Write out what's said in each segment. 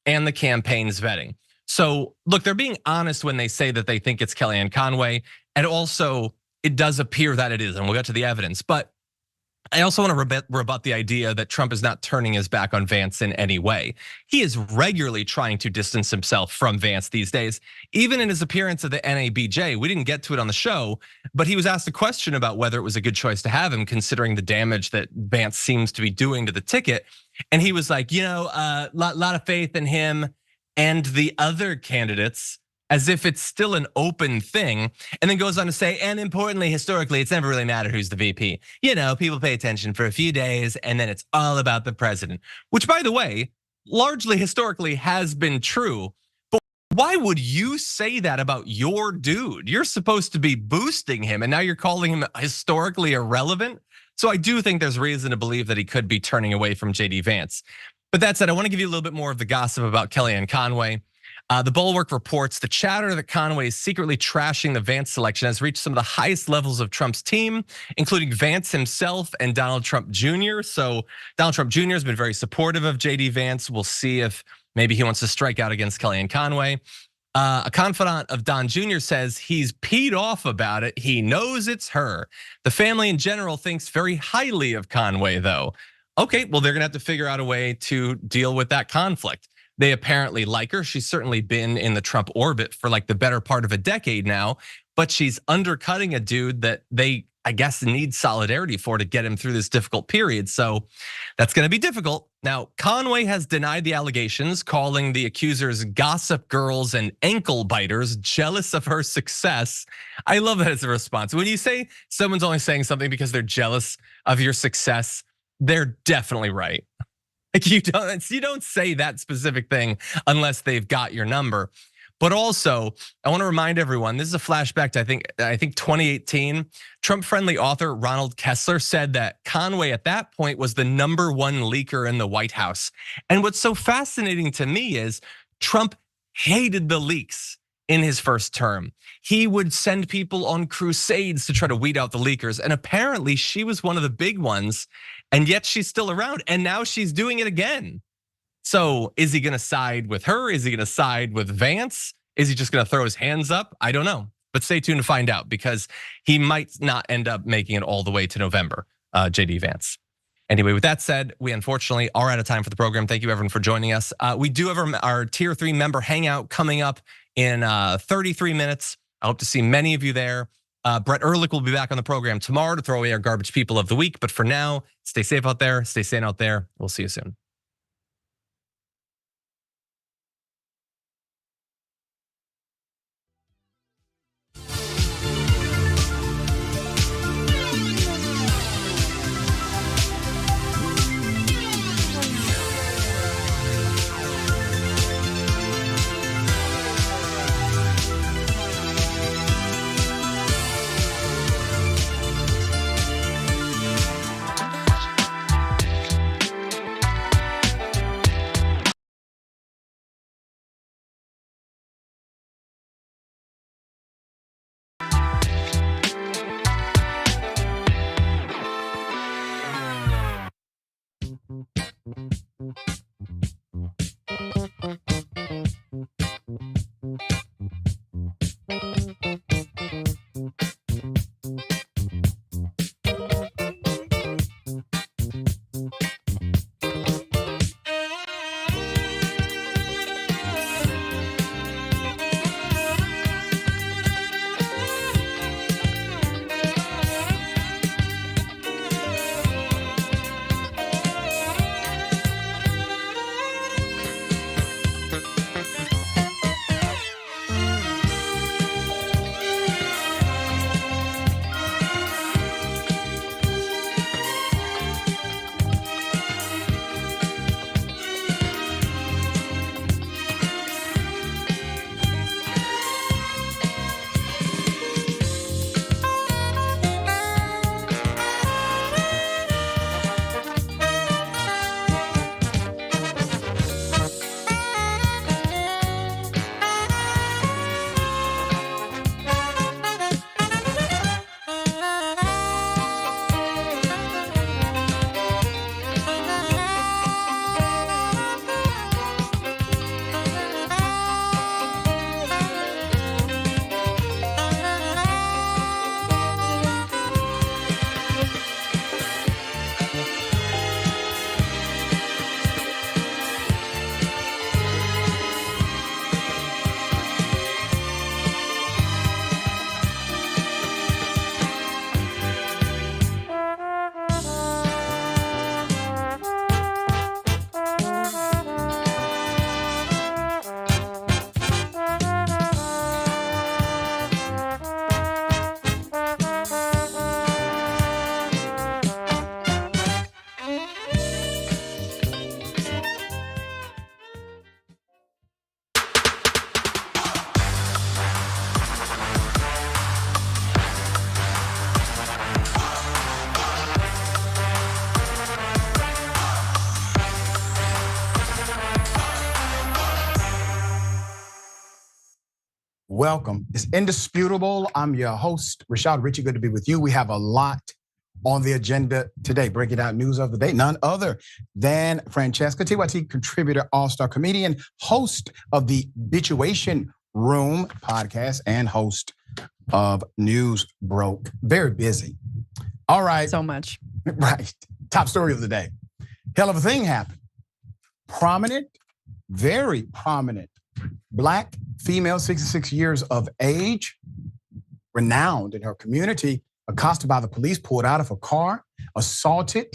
and the campaign's vetting. So look, they're being honest when they say that they think it's Kellyanne Conway. And also it does appear that it is, and we'll get to the evidence. But I also want to rebut the idea that Trump is not turning his back on Vance in any way. He is regularly trying to distance himself from Vance these days. Even in his appearance at the NABJ, we didn't get to it on the show, but he was asked a question about whether it was a good choice to have him, considering the damage that Vance seems to be doing to the ticket. And he was like, lot of faith in him and the other candidates, as if it's still an open thing, and then goes on to say, and importantly, historically, it's never really mattered who's the VP. People pay attention for a few days, and then it's all about the president, which, by the way, largely historically has been true. But why would you say that about your dude? You're supposed to be boosting him, and now you're calling him historically irrelevant. So I do think there's reason to believe that he could be turning away from JD Vance. But that said, I want to give you a little bit more of the gossip about Kellyanne Conway. The Bulwark reports the chatter that Conway is secretly trashing the Vance selection has reached some of the highest levels of Trump's team, including Vance himself and Donald Trump Jr. So Donald Trump Jr. has been very supportive of JD Vance. We'll see if maybe he wants to strike out against Kellyanne Conway. A confidant of Don Jr. says he's peed off about it. He knows it's her. The family in general thinks very highly of Conway, though. Okay, well, they're gonna have to figure out a way to deal with that conflict. They apparently like her. She's certainly been in the Trump orbit for like the better part of a decade now, but she's undercutting a dude that they, I guess, need solidarity for to get him through this difficult period. So that's gonna be difficult. Now, Conway has denied the allegations, calling the accusers gossip girls and ankle biters, jealous of her success. I love that as a response. When you say someone's only saying something because they're jealous of your success, they're definitely right. Like you don't say that specific thing unless they've got your number. But also, I want to remind everyone, this is a flashback to I think 2018. Trump-friendly author Ronald Kessler said that Conway at that point was the #1 leaker in the White House. And what's so fascinating to me is Trump hated the leaks in his first term. He would send people on crusades to try to weed out the leakers. And apparently she was one of the big ones, and yet she's still around, and now she's doing it again. So is he gonna side with her? Is he gonna side with Vance? Is he just gonna throw his hands up? I don't know, but stay tuned to find out, because he might not end up making it all the way to November, JD Vance. Anyway, with that said, we unfortunately are out of time for the program. Thank you everyone for joining us. We do have our tier 3 member hangout coming up in 33 minutes. I hope to see many of you there. Brett Ehrlich will be back on the program tomorrow to throw away our garbage people of the week. But for now, stay safe out there, stay sane out there. We'll see you soon. Welcome. It's indisputable. I'm your host, Rashad Ritchie. Good to be with you. We have a lot on the agenda today, breaking out news of the day. None other than Francesca, TYT contributor, all-star comedian, host of the Bitchuation Room podcast, and host of News Broke. Very busy. All right. So much. Right. Top story of the day. Hell of a thing happened. Prominent, very prominent Black female, 66 years of age, renowned in her community, accosted by the police, pulled out of her car, assaulted,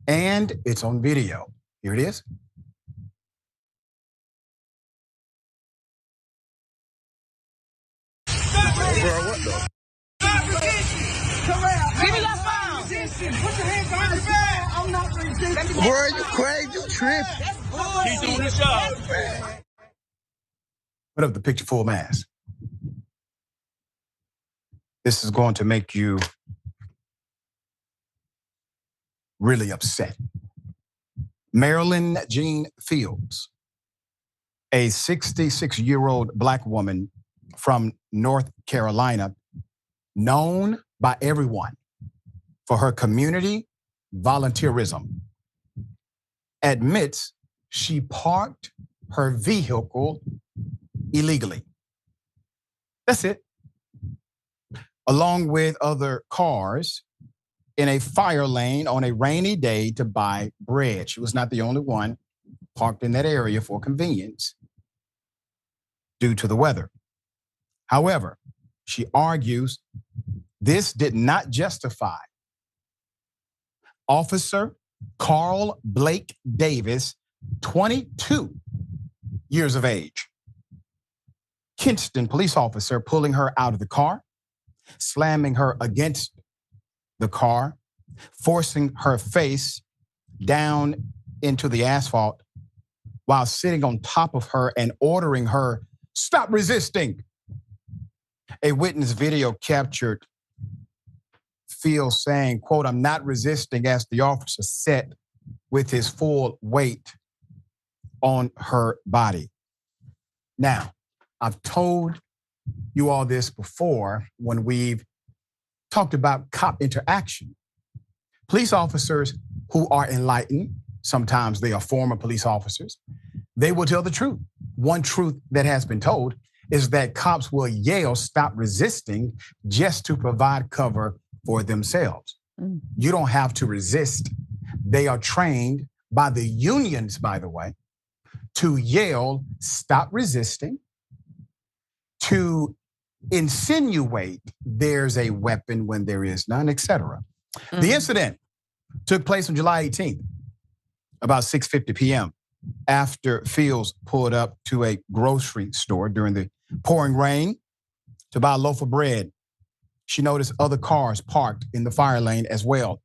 and it's on video. Here it is. Boy, you crazy, you tripping. He's doing his job. Put up the picture full mask. This is going to make you really upset. Marilyn Jean Fields, a 66-year-old Black woman from North Carolina, known by everyone for her community volunteerism, admits she parked her vehicle illegally. That's it. Along with other cars in a fire lane on a rainy day to buy bread. She was not the only one parked in that area for convenience due to the weather. However, she argues this did not justify Officer Carl Blake Davis, 22 years of age, Kinston police officer, pulling her out of the car, slamming her against the car, forcing her face down into the asphalt while sitting on top of her and ordering her, "Stop resisting." A witness video captured Fields saying, quote, "I'm not resisting," as the officer sat with his full weight on her body. Now, I've told you all this before when we've talked about cop interaction. Police officers who are enlightened, sometimes they are former police officers, they will tell the truth. One truth that has been told is that cops will yell, "Stop resisting," just to provide cover for themselves. You don't have to resist. They are trained by the unions, by the way, to yell, "Stop resisting," to insinuate there's a weapon when there is none, etc. The incident took place on July 18th, about 6:50 p.m. after Fields pulled up to a grocery store during the pouring rain to buy a loaf of bread. She noticed other cars parked in the fire lane as well,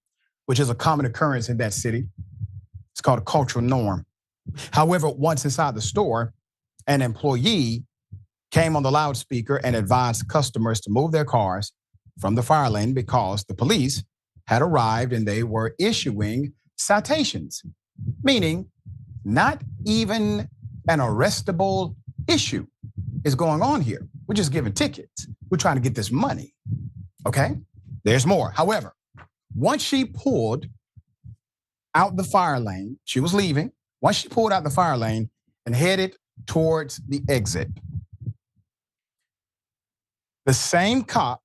which is a common occurrence in that city. It's called a cultural norm. However, once inside the store, an employee came on the loudspeaker and advised customers to move their cars from the fire lane because the police had arrived and they were issuing citations, meaning not even an arrestable issue is going on here. We're just giving tickets. We're trying to get this money, okay? There's more. However, once she pulled out the fire lane, she was leaving. Once she pulled out the fire lane and headed towards the exit, the same cop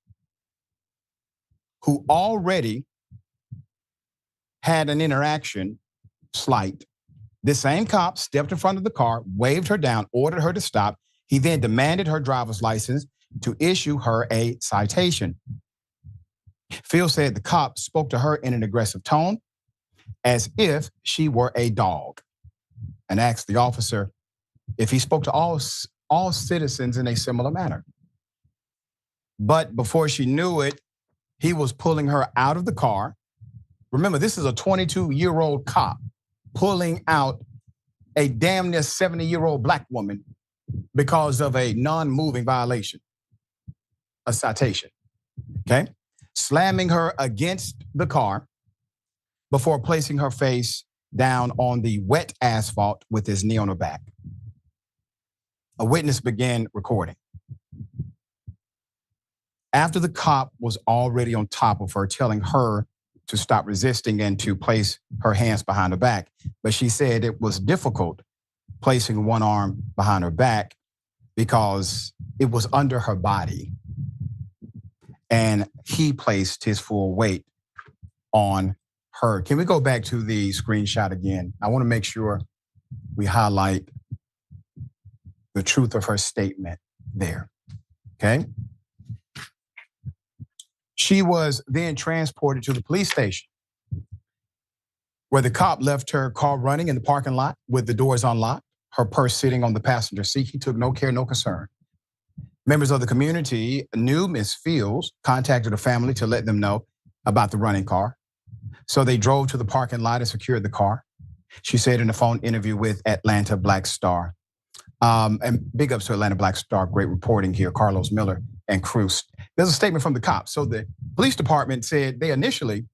who already had an interaction, slight, the same cop stepped in front of the car, waved her down, ordered her to stop. He then demanded her driver's license to issue her a citation. Fields said the cop spoke to her in an aggressive tone as if she were a dog and asked the officer if he spoke to all citizens in a similar manner. But before she knew it, he was pulling her out of the car. Remember, this is a 22-year-old cop pulling out a damn near 70-year-old Black woman because of a non-moving violation, a citation, okay? Slamming her against the car before placing her face down on the wet asphalt with his knee on her back. A witness began recording. After the cop was already on top of her, telling her to stop resisting and to place her hands behind her back. But she said it was difficult placing one arm behind her back because it was under her body. And he placed his full weight on her. Can we go back to the screenshot again? I want to make sure we highlight the truth of her statement there, okay? She was then transported to the police station where the cop left her car running in the parking lot with the doors unlocked, her purse sitting on the passenger seat. He took no care, no concern. Members of the community knew Ms. Fields, contacted her family to let them know about the running car. So they drove to the parking lot and secured the car. She said in a phone interview with Atlanta Black Star. And big ups to Atlanta Black Star, great reporting here, Carlos Miller and Cruz. There's a statement from the cops. So the police department said they initially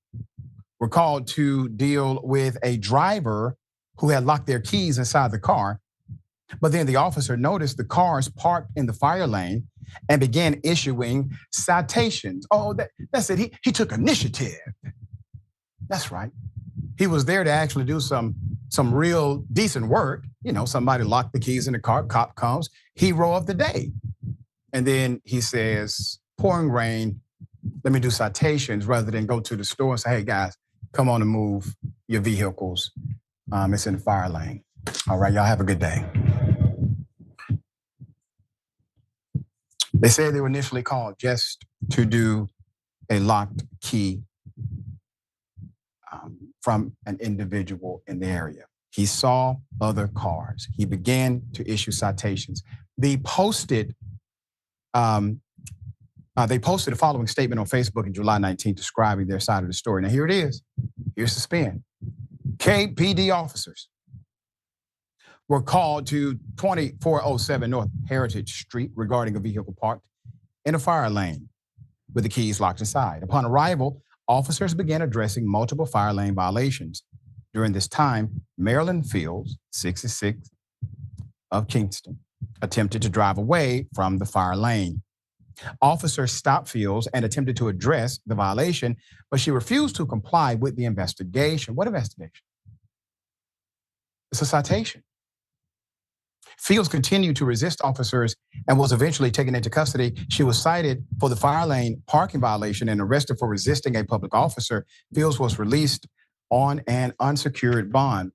were called to deal with a driver who had locked their keys inside the car. But then the officer noticed the cars parked in the fire lane and began issuing citations. Oh, that's it. He took initiative. That's right. He was there to actually do some real decent work. You know, somebody locked the keys in the car, cop comes, hero of the day. And then he says, pouring rain, let me do citations rather than go to the store and say, hey guys, come on and move your vehicles. It's in the fire lane. All right, y'all have a good day. They said they were initially called just to do a locked key from an individual in the area. He saw other cars. He began to issue citations. They posted a following statement on Facebook on July 19th describing their side of the story. Now here it is. Here's the spin. KPD officers were called to 2407 North Heritage Street regarding a vehicle parked in a fire lane with the keys locked inside. Upon arrival, officers began addressing multiple fire lane violations. During this time, Marilyn Fields, 66, of Kingston, attempted to drive away from the fire lane. Officers stopped Fields and attempted to address the violation, but she refused to comply with the investigation. What investigation? It's a citation. Fields continued to resist officers and was eventually taken into custody. She was cited for the fire lane parking violation and arrested for resisting a public officer. Fields was released on an unsecured bond.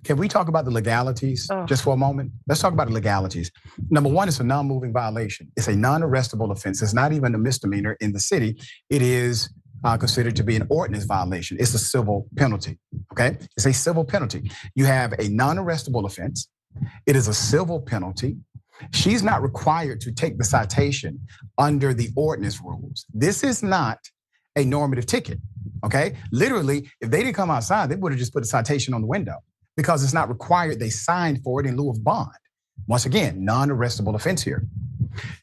Can we talk about the legalities just for a moment? Let's talk about the legalities. Number one, it's a non-moving violation. It's a non-arrestable offense. It's not even a misdemeanor in the city. It is considered to be an ordinance violation. It's a civil penalty, okay? It's a civil penalty. You have a non-arrestable offense. It is a civil penalty. She's not required to take the citation under the ordinance rules. This is not a normative ticket, okay? Literally, if they didn't come outside, they would have just put a citation on the window because it's not required. They signed for it in lieu of bond. Once again, non-arrestable offense here.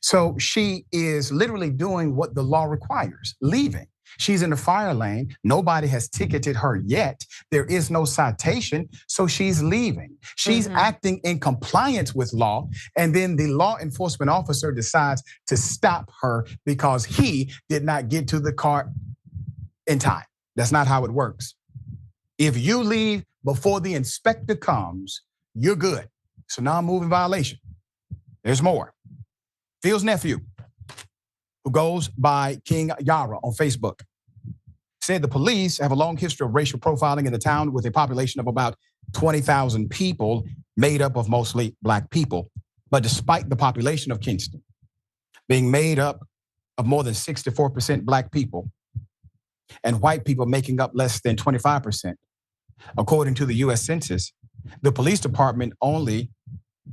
So she is literally doing what the law requires, leaving. She's in the fire lane. Nobody has ticketed her yet. There is no citation, so she's leaving. She's acting in compliance with law, and then the law enforcement officer decides to stop her because he did not get to the car in time. That's not how it works. If you leave before the inspector comes, you're good. It's a non-moving violation. There's more. Phil's nephew, who goes by King Yara on Facebook, said the police have a long history of racial profiling in the town with a population of about 20,000 people made up of mostly Black people. But despite the population of Kingston being made up of more than 64% Black people and white people making up less than 25%, according to the US Census, the police department only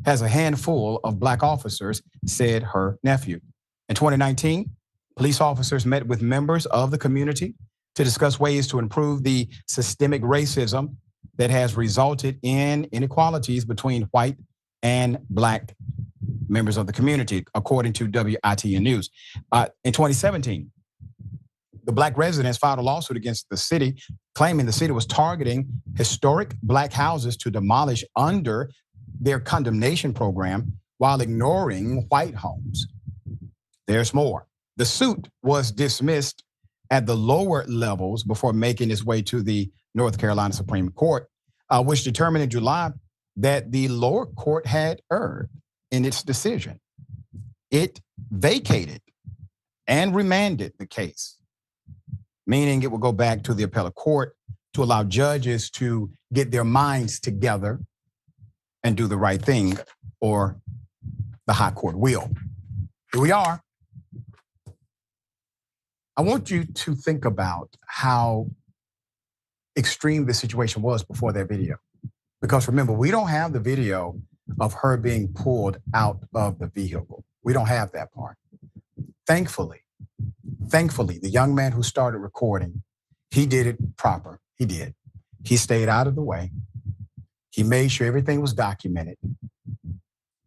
has a handful of Black officers, said her nephew. In 2019, police officers met with members of the community to discuss ways to improve the systemic racism that has resulted in inequalities between white and Black members of the community, according to WITN News. In 2017, the Black residents filed a lawsuit against the city, claiming the city was targeting historic Black houses to demolish under their condemnation program while ignoring white homes. There's more. The suit was dismissed at the lower levels before making its way to the North Carolina Supreme Court, which determined in July that the lower court had erred in its decision. It vacated and remanded the case, meaning it will go back to the appellate court to allow judges to get their minds together and do the right thing, or the high court will. Here we are. I want you to think about how extreme the situation was before that video. Because remember, we don't have the video of her being pulled out of the vehicle. We don't have that part. Thankfully, the young man who started recording, he did it proper. He did. He stayed out of the way. He made sure everything was documented.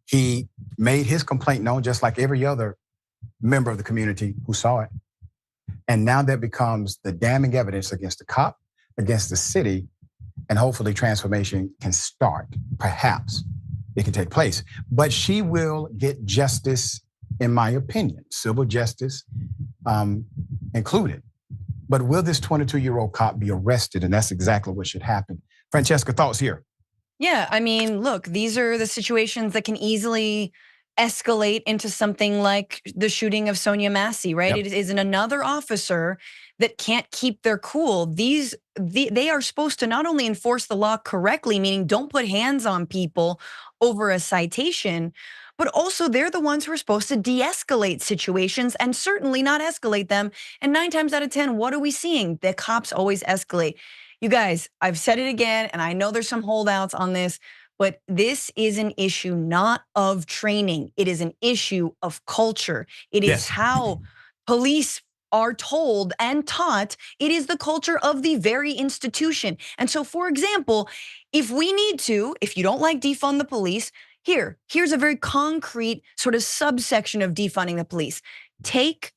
He made his complaint known just like every other member of the community who saw it. And now that becomes the damning evidence against the cop, against the city, and hopefully transformation can start. Perhaps it can take place. But she will get justice, in my opinion, civil justice included. But will this 22-year-old cop be arrested? And that's exactly what should happen. Francesca, thoughts here? Yeah, I mean, look, these are the situations that can easily escalate into something like the shooting of Sonia Massey, right? Yep. It isn't another officer that can't keep their cool. They are supposed to not only enforce the law correctly, meaning don't put hands on people over a citation, but also they're the ones who are supposed to de-escalate situations and certainly not escalate them. And 9 times out of 10, what are we seeing? The cops always escalate. You guys, I've said it again, and I know there's some holdouts on this, but this is an issue not of training. It is an issue of culture. It is how police are told and taught. It is the culture of the very institution. And so, for example, if we need to, if you don't like defund the police, here's a very concrete sort of subsection of defunding the police. Take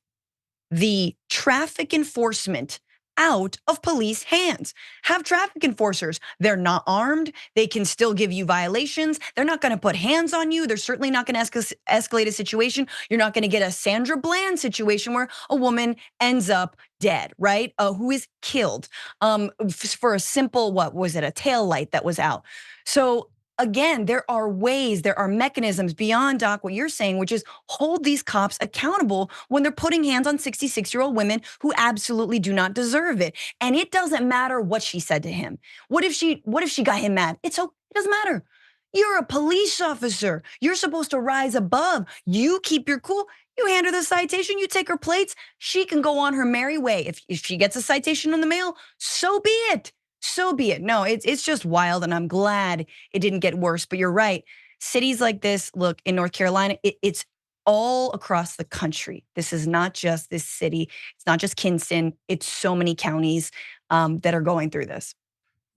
the traffic enforcement out of police hands. Have traffic enforcers. They're not armed. They can still give you violations. They're not gonna put hands on you. They're certainly not gonna escalate a situation. You're not gonna get a Sandra Bland situation where a woman ends up dead, right? Who is killed for a simple, what was it, a tail light that was out. So again, there are ways, there are mechanisms beyond, Doc, what you're saying, which is hold these cops accountable when they're putting hands on 66-year-old women who absolutely do not deserve it. And it doesn't matter what she said to him. What if she got him mad? It doesn't matter. You're a police officer. You're supposed to rise above. You keep your cool. You hand her the citation, you take her plates. She can go on her merry way. If she gets a citation in the mail, so be it. So be it. No, it's just wild, and I'm glad it didn't get worse. But you're right. Cities like this, look, in North Carolina, it's all across the country. This is not just this city. It's not just Kinston. It's so many counties that are going through this.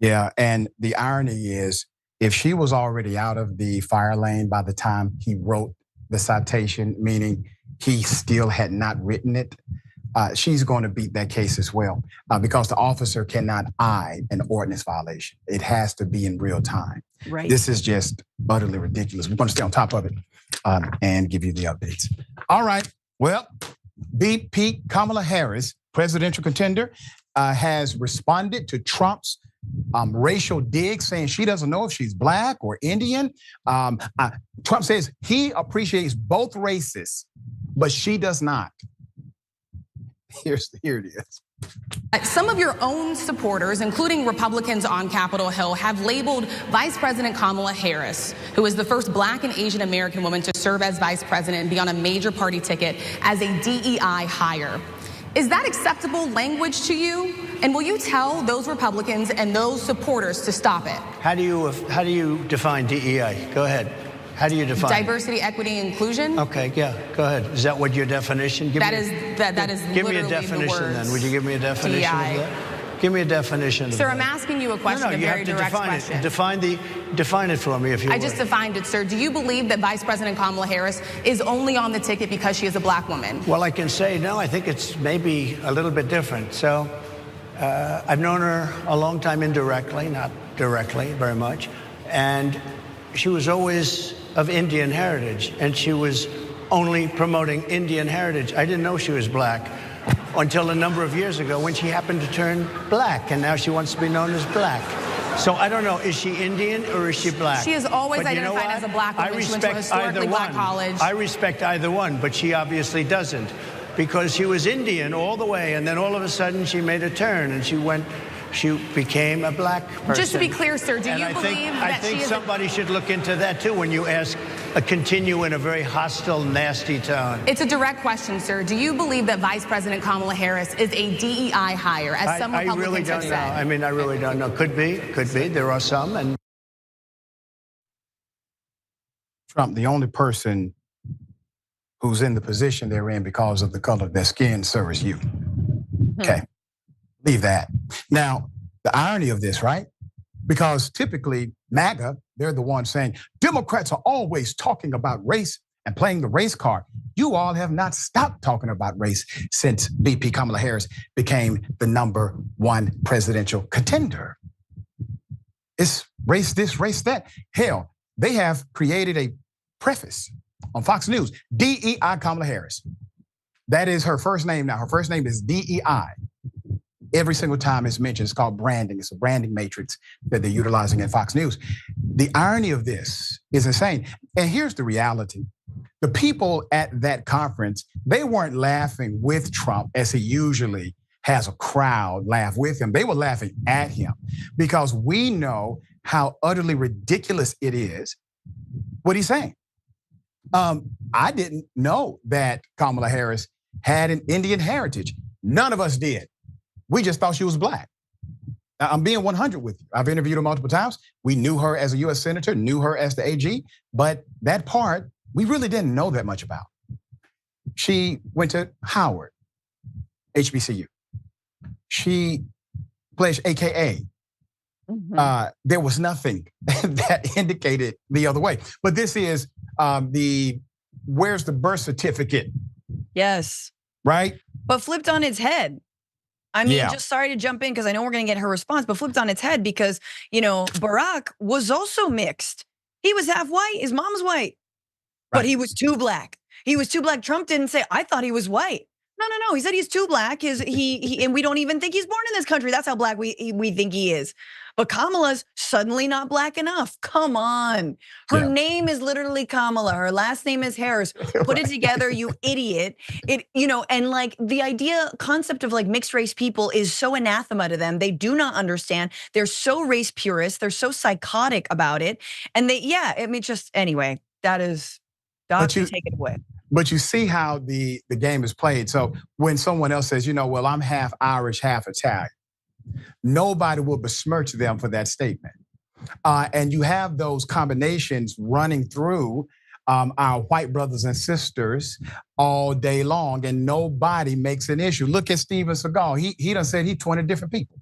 Yeah, and the irony is, if she was already out of the fire lane by the time he wrote the citation, meaning he still had not written it, she's going to beat that case as well, because the officer cannot eye an ordinance violation. It has to be in real time. Right. This is just utterly ridiculous. We're going to stay on top of it and give you the updates. All right. Well, BP Kamala Harris, presidential contender, has responded to Trump's racial dig, saying she doesn't know if she's Black or Indian. Trump says he appreciates both races, but she does not. Here it is. Some of your own supporters, including Republicans on Capitol Hill, have labeled Vice President Kamala Harris, who is the first Black and Asian American woman to serve as vice president and be on a major party ticket, as a DEI hire. Is that acceptable language to you? And will you tell those Republicans and those supporters to stop it? How do you define DEI? Go ahead. How do you define diversity, equity, inclusion? Okay, yeah, go ahead. Is that what your definition? That is give me a definition then. Would you give me a definition DEI. of that? Give me a definition. Sir, I'm asking you a question, you very have to direct define question. It. Define it for me if you would. I just defined it, sir. Do you believe that Vice President Kamala Harris is only on the ticket because she is a Black woman? Well, I can say no. I think it's maybe a little bit different. So I've known her a long time indirectly, not directly very much, and she was always of Indian heritage, and she was only promoting Indian heritage. I didn't know she was black until a number of years ago when she happened to turn black, and now she wants to be known as black. So I don't know, is she Indian or is she black? She is always But you know identified as a black woman. I She went to a respect historically either black one. college. I respect either one, but she obviously doesn't, because she was Indian all the way, and then all of a sudden she made a turn and she became a black person. Just to be clear, sir, do And you I believe think, that I think she is somebody should look into that too when you ask continue in a very hostile, nasty tone. It's a direct question, sir. Do you believe that Vice President Kamala Harris is a DEI hire, as some I really Republicans don't have know. said? I mean, I really don't know. Could be. There are some. And Trump, the only person who's in the position they're in because of the color of their skin, sir, is you. Okay, leave that. Now, the irony of this, right? Because typically MAGA, they're the ones saying, Democrats are always talking about race and playing the race card. You all have not stopped talking about race since VP Kamala Harris became the #1 presidential contender. It's race this, race that. Hell, they have created a preface on Fox News, DEI Kamala Harris. That is her first name now. Her first name is DEI. Every single time it's mentioned, it's called branding. It's a branding matrix that they're utilizing at Fox News. The irony of this is insane. And here's the reality. The people at that conference, they weren't laughing with Trump as he usually has a crowd laugh with him. They were laughing at him because we know how utterly ridiculous it is what he's saying. I didn't know that Kamala Harris had an Indian heritage. None of us did. We just thought she was black. Now, I'm being 100 with you. I've interviewed her multiple times. We knew her as a US senator, knew her as the AG, but that part, we really didn't know that much about. She went to Howard, HBCU. She pledged AKA. There was nothing that indicated the other way. But this is where's the birth certificate? Yes. Right? But flipped on its head. I mean, just sorry to jump in because I know we're going to get her response, but flipped on its head because, Barack was also mixed. He was half white, his mom's white, but he was too black. He was too black. Trump didn't say, I thought he was white. No. He said he's too black. And we don't even think he's born in this country. That's how black we think he is. But Kamala's suddenly not black enough. Come on. Her name is literally Kamala. Her last name is Harris. Put it together, you idiot. And like the concept of like mixed race people is so anathema to them. They do not understand. They're so race purist. They're so psychotic about it. And anyway, that is, Doc, you take it away. But you see how the game is played. So when someone else says, well, I'm half Irish, half Italian, nobody will besmirch them for that statement. And you have those combinations running through our white brothers and sisters all day long, and nobody makes an issue. Look at Steven Seagal. He done said he's 20 different people.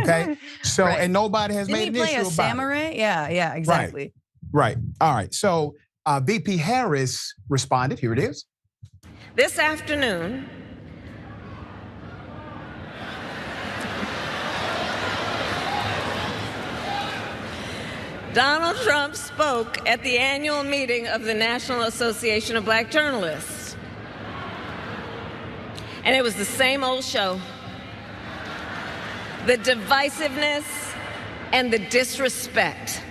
Okay? So, and nobody has made an issue about it. Didn't he play a samurai? Yeah, exactly. Right. All right. So VP Harris responded. Here it is. This afternoon, Donald Trump spoke at the annual meeting of the National Association of Black Journalists. And it was the same old show. The divisiveness and the disrespect.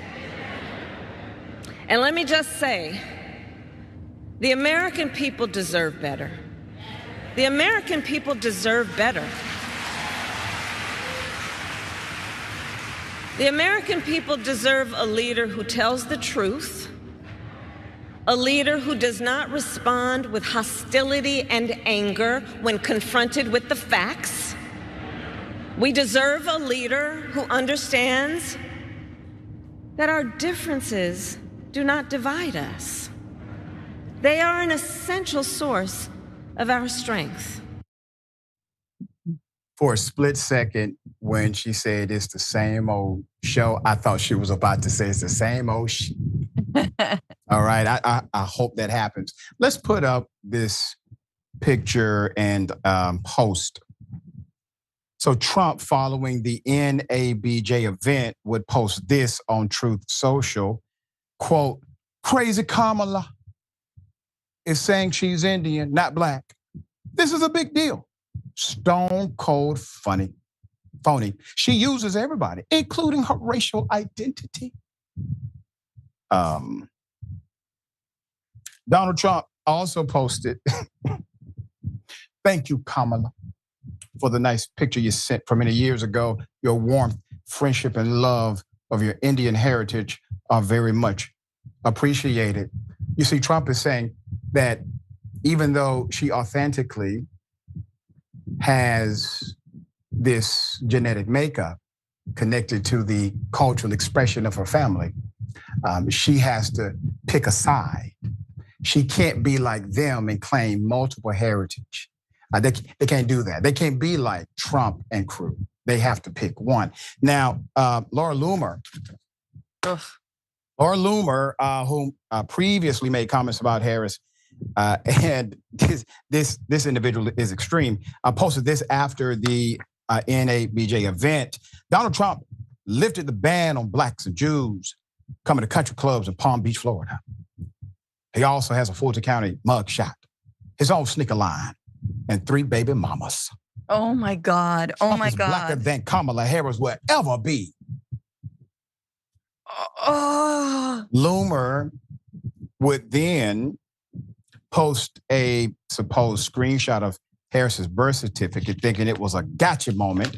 And let me just say, the American people deserve better. The American people deserve better. The American people deserve a leader who tells the truth, a leader who does not respond with hostility and anger when confronted with the facts. We deserve a leader who understands that our differences do not divide us. They are an essential source of our strength. For a split second, when she said it's the same old show, I thought she was about to say it's the same old shit. All right, I hope that happens. Let's put up this picture and post. So Trump, following the NABJ event, would post this on Truth Social. Quote, crazy Kamala. is saying she's Indian, not black. This is a big deal. Stone cold phony. She uses everybody, including her racial identity. Donald Trump also posted, thank you, Kamala, for the nice picture you sent from many years ago. Your warmth, friendship, and love of your Indian heritage are very much appreciated. You see, Trump is saying that even though she authentically has this genetic makeup connected to the cultural expression of her family, she has to pick a side. She can't be like them and claim multiple heritage. They can't do that. They can't be like Trump and crew. They have to pick one. Now, Laura Loomer, who previously made comments about Harris, and this individual is extreme. I posted this after the NABJ event. Donald Trump lifted the ban on blacks and Jews coming to country clubs in Palm Beach, Florida. He also has a Fulton County mugshot, his own sneaker line, and 3 baby mamas. Oh my God! Oh Trump my is blacker God! than Kamala Harris will ever be. Loomer would then post a supposed screenshot of Harris's birth certificate, thinking it was a gotcha moment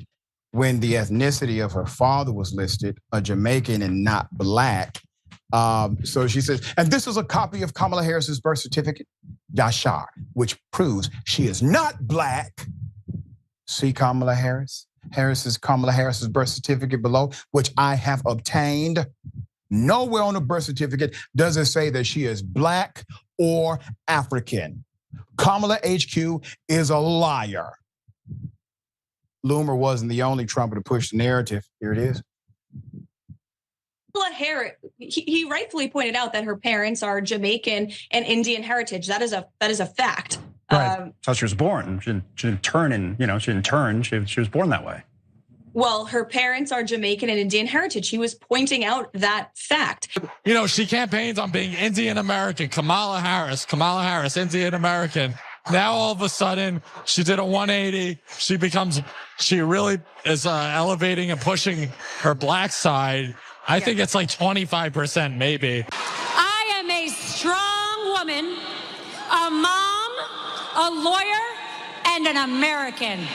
when the ethnicity of her father was listed, a Jamaican and not black. So she says, and this is a copy of Kamala Harris's birth certificate, Yashar, which proves she is not black. See Kamala Harris's birth certificate below, which I have obtained. Nowhere on the birth certificate does it say that she is black or African. Kamala HQ is a liar. Loomer wasn't the only Trumper to push the narrative. Here it is. Kamala Harris, he rightfully pointed out that her parents are Jamaican and Indian heritage. That is a fact. Right. That's how she was born. She didn't turn. She was born that way. Well, her parents are Jamaican and Indian heritage. He was pointing out that fact. You know, she campaigns on being Indian American. Kamala Harris, Indian American. Now all of a sudden, she did a 180. She really is elevating and pushing her black side. I think it's like 25% maybe. I am a strong woman, a mom, a lawyer, and an American.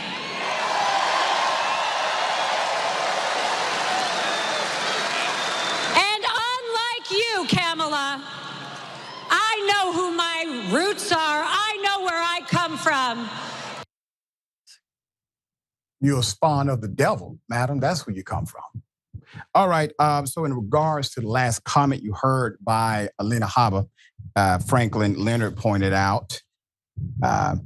And unlike you, Kamala, I know who my roots are. I know where I come from. You're a spawn of the devil, madam. That's where you come from. All right, so in regards to the last comment you heard by Alina Habba, Franklin Leonard pointed out,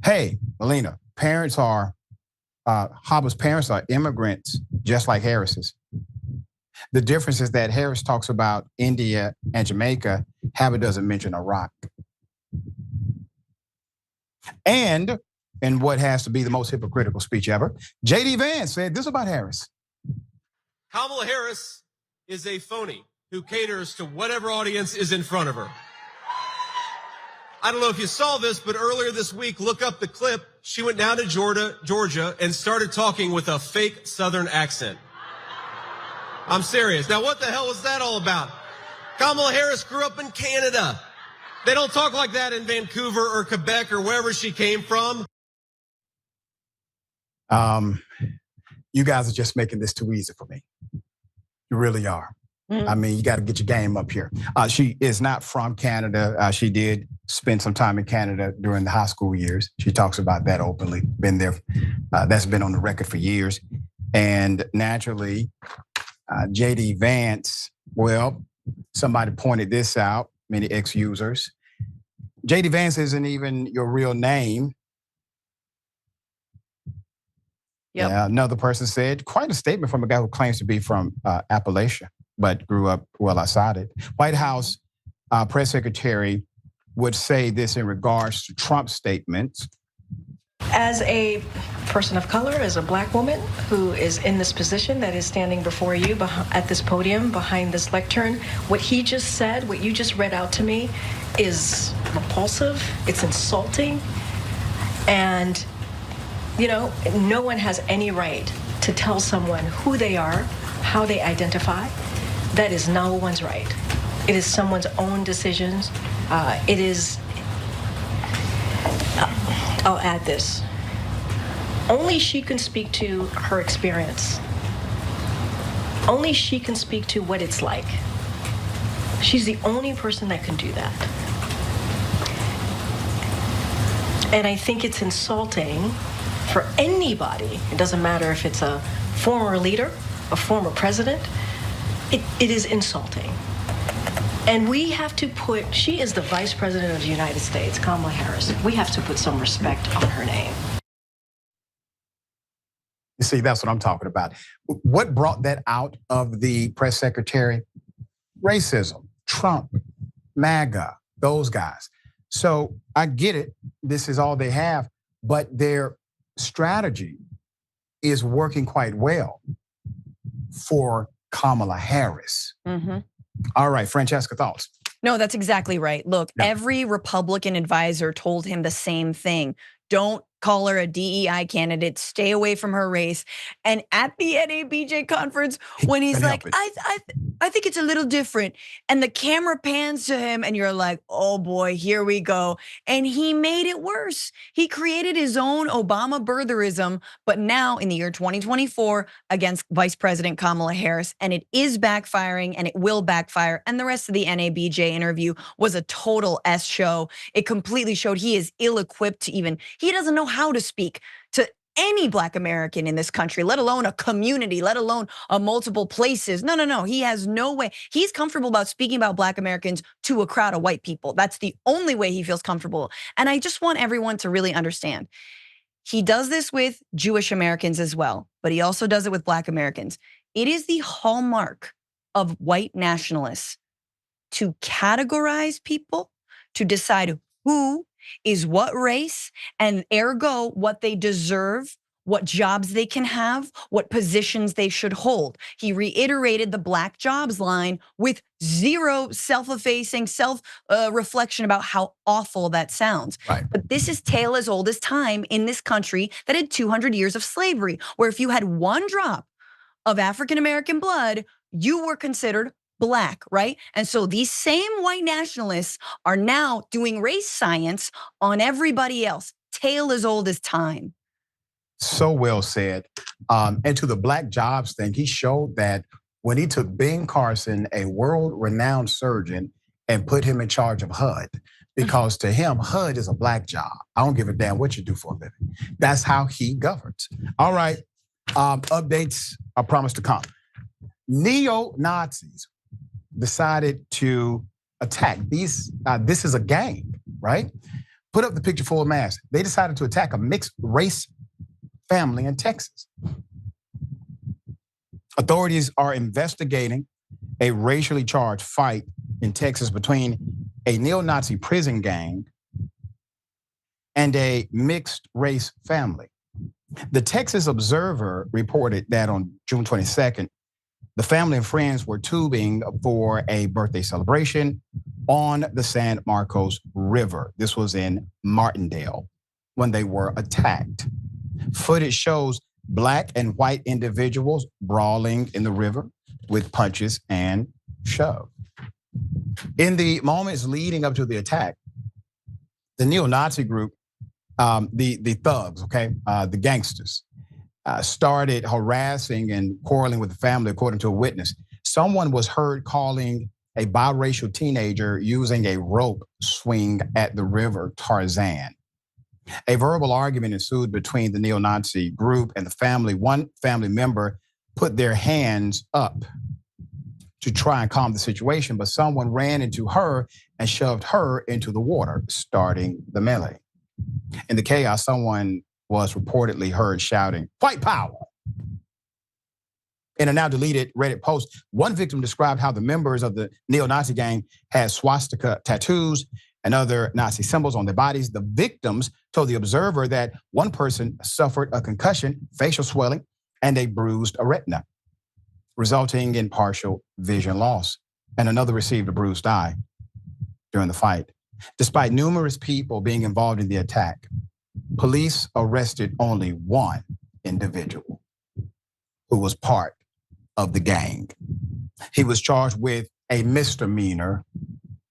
hey, Alina, Habba's parents are immigrants, just like Harris's. The difference is that Harris talks about India and Jamaica, Habba doesn't mention Iraq. And in what has to be the most hypocritical speech ever, J.D. Vance said this about Harris. Kamala Harris is a phony who caters to whatever audience is in front of her. I don't know if you saw this, but earlier this week, look up the clip. She went down to Georgia and started talking with a fake Southern accent. I'm serious. Now, what the hell was that all about? Kamala Harris grew up in Canada. They don't talk like that in Vancouver or Quebec or wherever she came from. You guys are just making this too easy for me. You really are. I mean, you got to get your game up here. She is not from Canada. She did spend some time in Canada during the high school years. She talks about that openly. Been there. That's been on the record for years. And naturally, J.D. Vance, well, somebody pointed this out, many ex-users. J.D. Vance isn't even your real name. Yep. Yeah, another person said, quite a statement from a guy who claims to be from Appalachia, but grew up well outside it. White House press secretary would say this in regards to Trump's statements. As a person of color, as a black woman who is in this position that is standing before you at this podium behind this lectern, what he just said, what you just read out to me, is repulsive, it's insulting, and no one has any right to tell someone who they are, how they identify. That is no one's right. It is someone's own decisions. It is, I'll add this. Only she can speak to her experience. Only she can speak to what it's like. She's the only person that can do that. And I think it's insulting for anybody. It doesn't matter if it's a former leader, a former president. It is insulting. And we have to put, she is the Vice President of the United States, Kamala Harris. We have to put some respect on her name. You see, that's what I'm talking about. What brought that out of the press secretary? Racism, Trump, MAGA, those guys. So I get it. This is all they have, but their strategy is working quite well for Kamala Harris. Mm-hmm. All right, Francesca, thoughts? No, that's exactly right. Look, every Republican advisor told him the same thing. Don't call her a DEI candidate, stay away from her race. And at the NABJ conference, when he's like, I think it's a little different. And the camera pans to him and you're like, oh boy, here we go. And he made it worse. He created his own Obama birtherism, but now in the year 2024 against Vice President Kamala Harris. And it is backfiring and it will backfire. And the rest of the NABJ interview was a total S show. It completely showed he is ill-equipped to even, he doesn't know how to speak to any Black American in this country, let alone a community, let alone multiple places. No, he has no way. He's comfortable about speaking about Black Americans to a crowd of white people. That's the only way he feels comfortable. And I just want everyone to really understand. He does this with Jewish Americans as well, but he also does it with Black Americans. It is the hallmark of white nationalists to categorize people, to decide who is what race, and ergo what they deserve, what jobs they can have, what positions they should hold. He reiterated the black jobs line with zero self-effacing, self-reflection about how awful that sounds. Right. But this is tale as old as time in this country that had 200 years of slavery, where if you had one drop of African-American blood, you were considered Black, right? And so these same white nationalists are now doing race science on everybody else. Tale as old as time. So well said. And to the black jobs thing, he showed that when he took Ben Carson, a world-renowned surgeon, and put him in charge of HUD, because to him, HUD is a black job. I don't give a damn what you do for a living. That's how he governs. All right, updates are promised to come. Neo-Nazis decided to attack these. This is a gang, right? Put up the picture full of mass. They decided to attack a mixed race family in Texas. Authorities are investigating a racially charged fight in Texas between a neo-Nazi prison gang and a mixed race family. The Texas Observer reported that on June 22nd, the family and friends were tubing for a birthday celebration on the San Marcos River. This was in Martindale when they were attacked. Footage shows black and white individuals brawling in the river with punches and shove. In the moments leading up to the attack, the neo-Nazi group, the thugs, the gangsters, started harassing and quarreling with the family, according to a witness. Someone was heard calling a biracial teenager using a rope swing at the river Tarzan. A verbal argument ensued between the neo-Nazi group and the family. One family member put their hands up to try and calm the situation, but someone ran into her and shoved her into the water, starting the melee. In the chaos, someone was reportedly heard shouting, "White power!" In a now deleted Reddit post, one victim described how the members of the neo-Nazi gang had swastika tattoos and other Nazi symbols on their bodies. The victims told the Observer that one person suffered a concussion, facial swelling, and a bruised retina, resulting in partial vision loss. And another received a bruised eye during the fight. Despite numerous people being involved in the attack, police arrested only one individual who was part of the gang. He was charged with a misdemeanor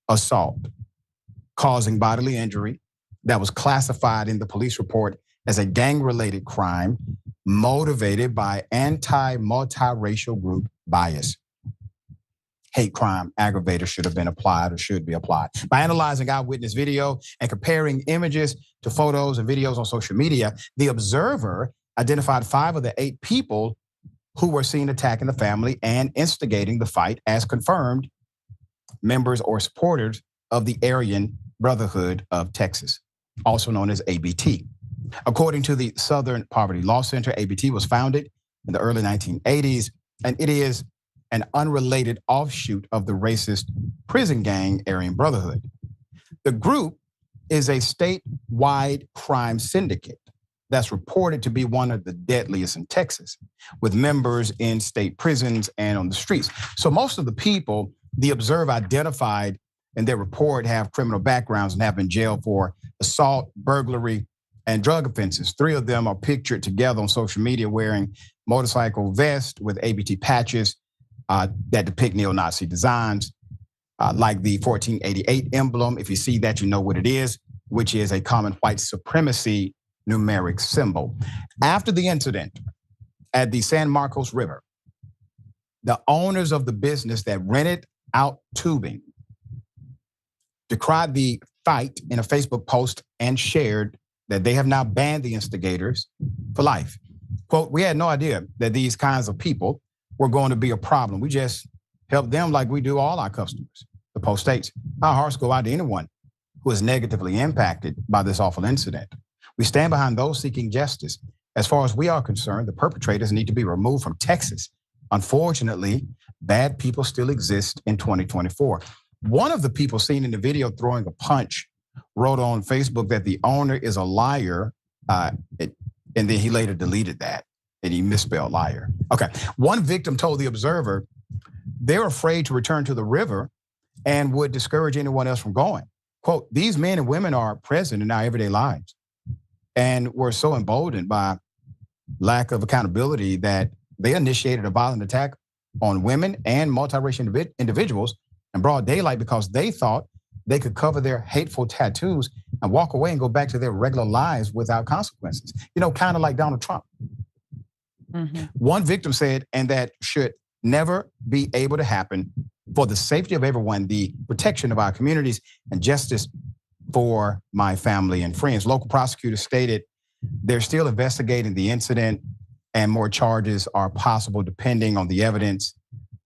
assault, causing bodily injury that was classified in the police report as a gang-related crime motivated by anti-multiracial group bias. Hate crime aggravator should have been applied or should be applied. By analyzing eyewitness video and comparing images to photos and videos on social media, the Observer identified 5 of the 8 people who were seen attacking the family and instigating the fight as confirmed members or supporters of the Aryan Brotherhood of Texas, also known as ABT. According to the Southern Poverty Law Center, ABT was founded in the early 1980s, and it is an unrelated offshoot of the racist prison gang Aryan Brotherhood. The group is a statewide crime syndicate that's reported to be one of the deadliest in Texas, with members in state prisons and on the streets. So most of the people the Observer identified in their report have criminal backgrounds and have been jailed for assault, burglary, and drug offenses. 3 of them are pictured together on social media wearing motorcycle vests with ABT patches that depict neo-Nazi designs, like the 1488 emblem. If you see that, you know what it is, which is a common white supremacy numeric symbol. After the incident at the San Marcos River, the owners of the business that rented out tubing decried the fight in a Facebook post and shared that they have now banned the instigators for life. Quote, "We had no idea that these kinds of people were going to be a problem. We just help them like we do all our customers." The post states, "Our hearts go out to anyone who is negatively impacted by this awful incident. We stand behind those seeking justice. As far as we are concerned, the perpetrators need to be removed from Texas. Unfortunately, bad people still exist in 2024. One of the people seen in the video throwing a punch wrote on Facebook that the owner is a liar, and then he later deleted that, and he misspelled liar. Okay, one victim told the Observer they're afraid to return to the river and would discourage anyone else from going. Quote, "These men and women are present in our everyday lives, and we're so emboldened by lack of accountability that they initiated a violent attack on women and multiracial individuals in broad daylight because they thought they could cover their hateful tattoos and walk away and go back to their regular lives without consequences." You know, kind of like Donald Trump. Mm-hmm. One victim said, "And that should never be able to happen for the safety of everyone, the protection of our communities, and justice for my family and friends." Local prosecutors stated they're still investigating the incident and more charges are possible depending on the evidence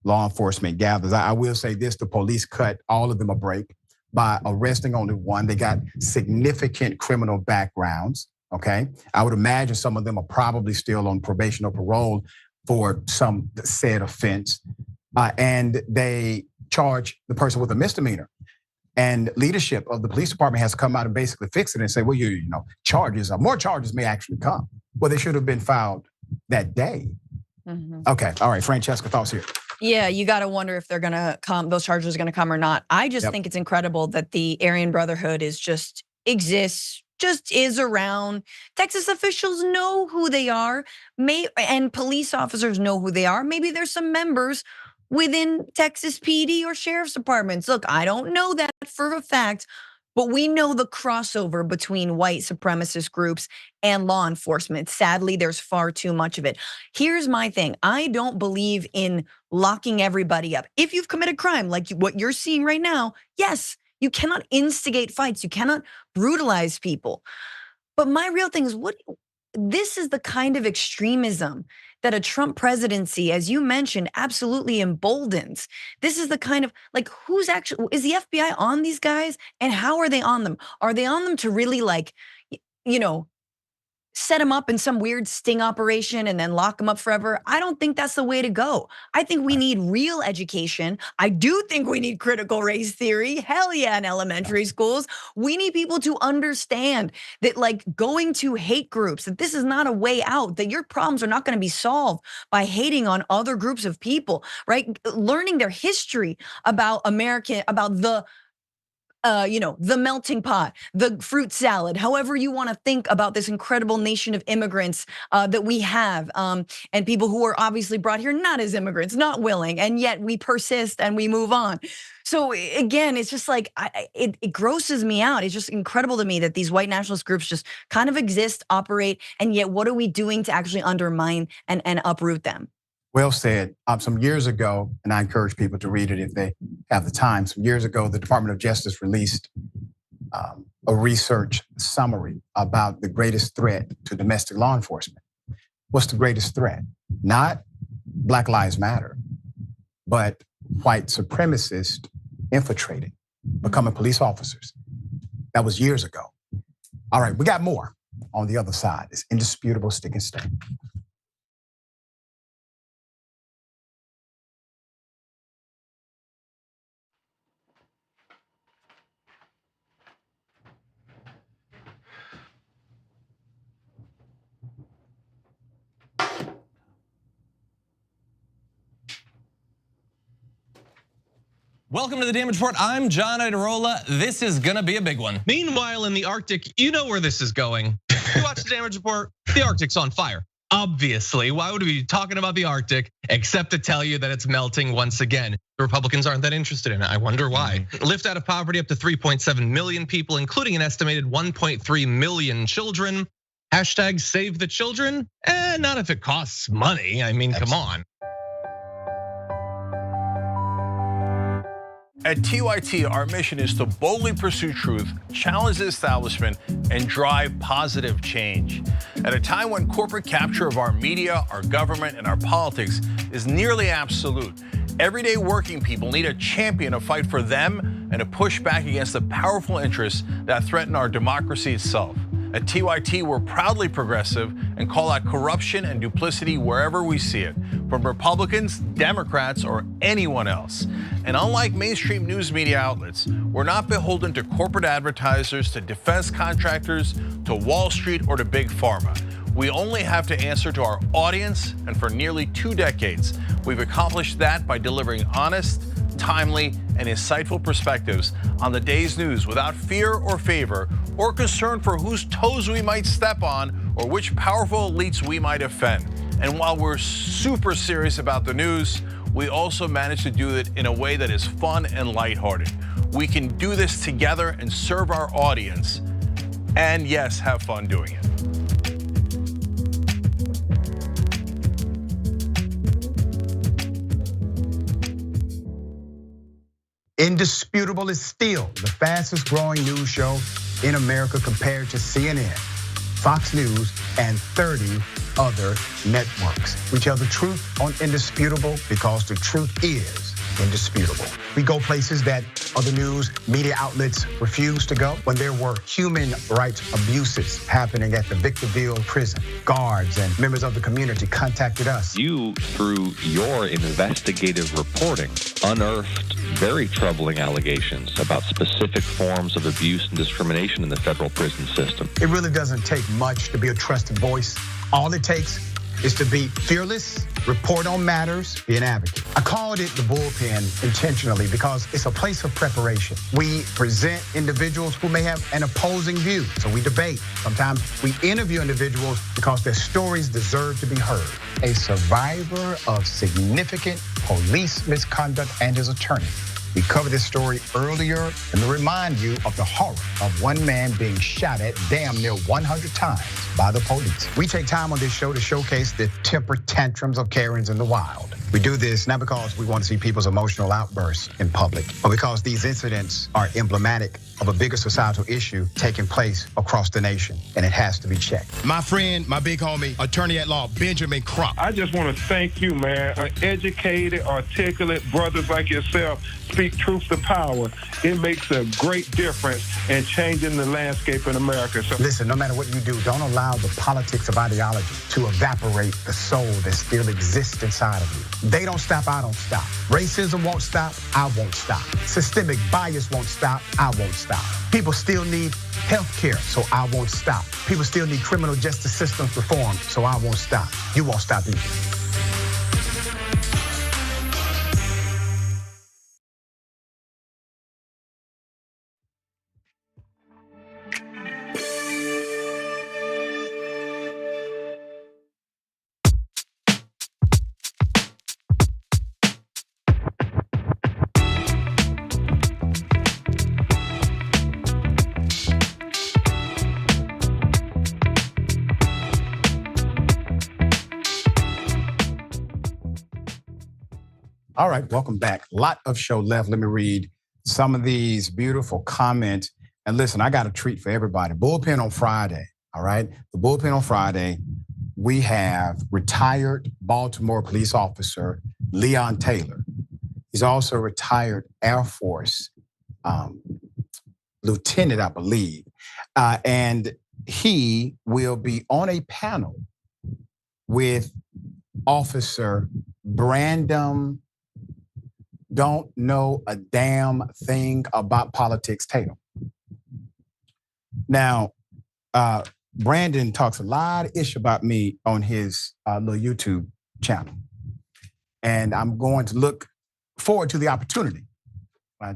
law enforcement gathers. I will say this, the police cut all of them a break by arresting only one. They got significant criminal backgrounds, okay? I would imagine some of them are probably still on probation or parole for some said offense. And they charge the person with a misdemeanor. And leadership of the police department has to come out and basically fix it and say, well, you know, more charges may actually come. Well, they should have been filed that day. Mm-hmm. Okay, all right, Francesca, thoughts here. Yeah, you got to wonder if they're going to come, those charges are going to come or not. I just think it's incredible that the Aryan Brotherhood exists, just is around. Texas officials know who they are, and police officers know who they are. Maybe there's some members within Texas PD or sheriff's departments. Look, I don't know that for a fact, but we know the crossover between white supremacist groups and law enforcement. Sadly, there's far too much of it. Here's my thing. I don't believe in locking everybody up. If you've committed crime, like what you're seeing right now, yes, you cannot instigate fights. You cannot brutalize people. But my real thing is, this is the kind of extremism that a Trump presidency, as you mentioned, absolutely emboldens. This is the kind of, like, is the FBI on these guys? And how are they on them? Are they on them to really, like, you know, set them up in some weird sting operation and then lock them up forever? I don't think that's the way to go. I think we need real education. I do think we need critical race theory. Hell yeah, in elementary schools. We need people to understand that, like, going to hate groups, that this is not a way out, that your problems are not going to be solved by hating on other groups of people, right? Learning their history about the the melting pot, the fruit salad, however you want to think about this incredible nation of immigrants that we have, and people who are obviously brought here not as immigrants, not willing, and yet we persist and we move on. So again, it's just like, it grosses me out. It's just incredible to me that these white nationalist groups just kind of exist, operate, and yet what are we doing to actually undermine and uproot them? Well said. Some years ago, and I encourage people to read it if they have the time. Some years ago, the Department of Justice released a research summary about the greatest threat to domestic law enforcement. What's the greatest threat? Not Black Lives Matter, but white supremacists infiltrating, becoming police officers. That was years ago. All right, we got more on the other side. It's indisputable, stick and stay. Welcome to the Damage Report. I'm John Idarola. This is gonna be a big one. Meanwhile, in the Arctic, you know where this is going. You watch the Damage Report, the Arctic's on fire. Obviously, why would we be talking about the Arctic except to tell you that it's melting once again? The Republicans aren't that interested in it. I wonder why. Lift out of poverty up to 3.7 million people, including an estimated 1.3 million children. Hashtag save the children? Not if it costs money. I mean, come on. At TYT, our mission is to boldly pursue truth, challenge the establishment, and drive positive change. At a time when corporate capture of our media, our government, and our politics is nearly absolute, everyday working people need a champion to fight for them and to push back against the powerful interests that threaten our democracy itself. At TYT, we're proudly progressive and call out corruption and duplicity wherever we see it, from Republicans, Democrats, or anyone else. And unlike mainstream news media outlets, we're not beholden to corporate advertisers, to defense contractors, to Wall Street, or to Big Pharma. We only have to answer to our audience, and for nearly 2 decades, we've accomplished that by delivering honest, timely, and insightful perspectives on the day's news without fear or favor or concern for whose toes we might step on or which powerful elites we might offend. And while we're super serious about the news, we also manage to do it in a way that is fun and lighthearted. We can do this together and serve our audience, and yes, have fun doing it. Indisputable is still the fastest growing news show in America compared to CNN, Fox News, and 30 other networks. We tell the truth on Indisputable because the truth is indisputable. We go places that other news media outlets refuse to go. When there were human rights abuses happening at the Victorville prison, guards and members of the community contacted us. You, through your investigative reporting, unearthed very troubling allegations about specific forms of abuse and discrimination in the federal prison system. It really doesn't take much to be a trusted voice. All it takes is to be fearless, report on matters, be an advocate. I called it the bullpen intentionally because it's a place of preparation. We present individuals who may have an opposing view, so we debate. Sometimes we interview individuals because their stories deserve to be heard. A survivor of significant police misconduct and his attorney. We covered this story earlier and to remind you of the horror of one man being shot at damn near 100 times by the police. We take time on this show to showcase the temper tantrums of Karens in the wild. We do this not because we want to see people's emotional outbursts in public, but because these incidents are emblematic of a bigger societal issue taking place across the nation, and it has to be checked. My friend, my big homie, attorney at law, Benjamin Crump. I just want to thank you, man. Educated, articulate brothers like yourself speak truth to power. It makes a great difference in changing the landscape in America. So listen, no matter what you do, don't allow the politics of ideology to evaporate the soul that still exists inside of you. They don't stop, I don't stop. Racism won't stop, I won't stop. Systemic bias won't stop, I won't stop. People still need health care, so I won't stop. People still need criminal justice systems reform, so I won't stop. You won't stop either. All right, welcome back. A lot of show left. Let me read some of these beautiful comments. And listen, I got a treat for everybody. Bullpen on Friday, all right? The bullpen on Friday, we have retired Baltimore police officer Leon Taylor. He's also a retired Air Force lieutenant, I believe. And he will be on a panel with Officer Brandon don't know a damn thing about politics Tatum. Now, Brandon talks a lot of ish about me on his little YouTube channel. And I'm going to look forward to the opportunity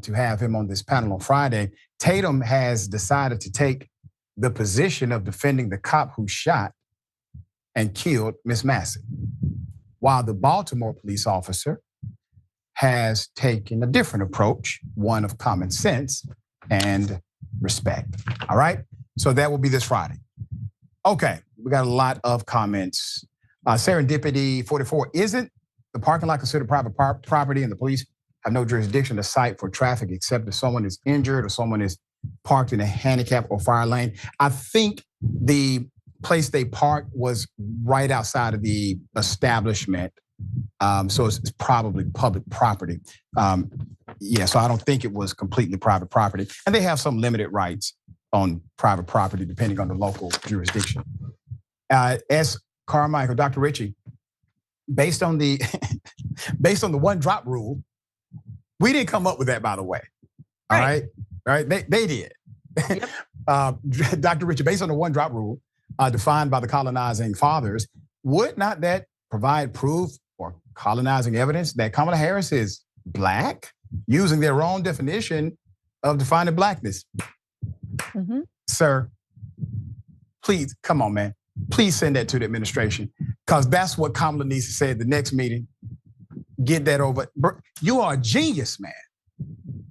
to have him on this panel on Friday. Tatum has decided to take the position of defending the cop who shot and killed Miss Massey, while the Baltimore police officer has taken a different approach, one of common sense and respect. All right? So that will be this Friday. Okay, we got a lot of comments. Serendipity 44, isn't the parking lot considered private property and the police have no jurisdiction to cite for traffic except if someone is injured or someone is parked in a handicap or fire lane? I think the place they parked was right outside of the establishment. So it's probably public property. Yeah, so I don't think it was completely private property. And they have some limited rights on private property depending on the local jurisdiction. S. Carmichael, Dr. Ritchie, based on the one drop rule, we didn't come up with that, by the way. All right? They did. Yep. Dr. Ritchie, based on the one drop rule defined by the colonizing fathers, would not that provide proof or colonizing evidence that Kamala Harris is Black, using their own definition of defining Blackness? Mm-hmm. Sir, please, come on, man. Please send that to the administration, because that's what Kamala needs to say at the next meeting. Get that over. You are a genius, man.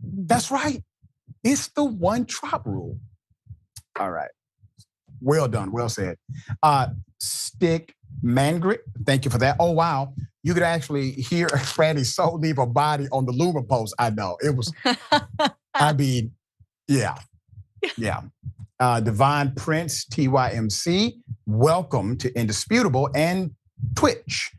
That's right. It's the one drop rule. All right. Well done. Well said. Stick Mangrit, thank you for that. Oh, wow. You could actually hear Franny's soul leave her body on the Luma post. I know. It was, I mean, yeah. Yeah. Divine Prince, TYMC, welcome to Indisputable, and Twitch.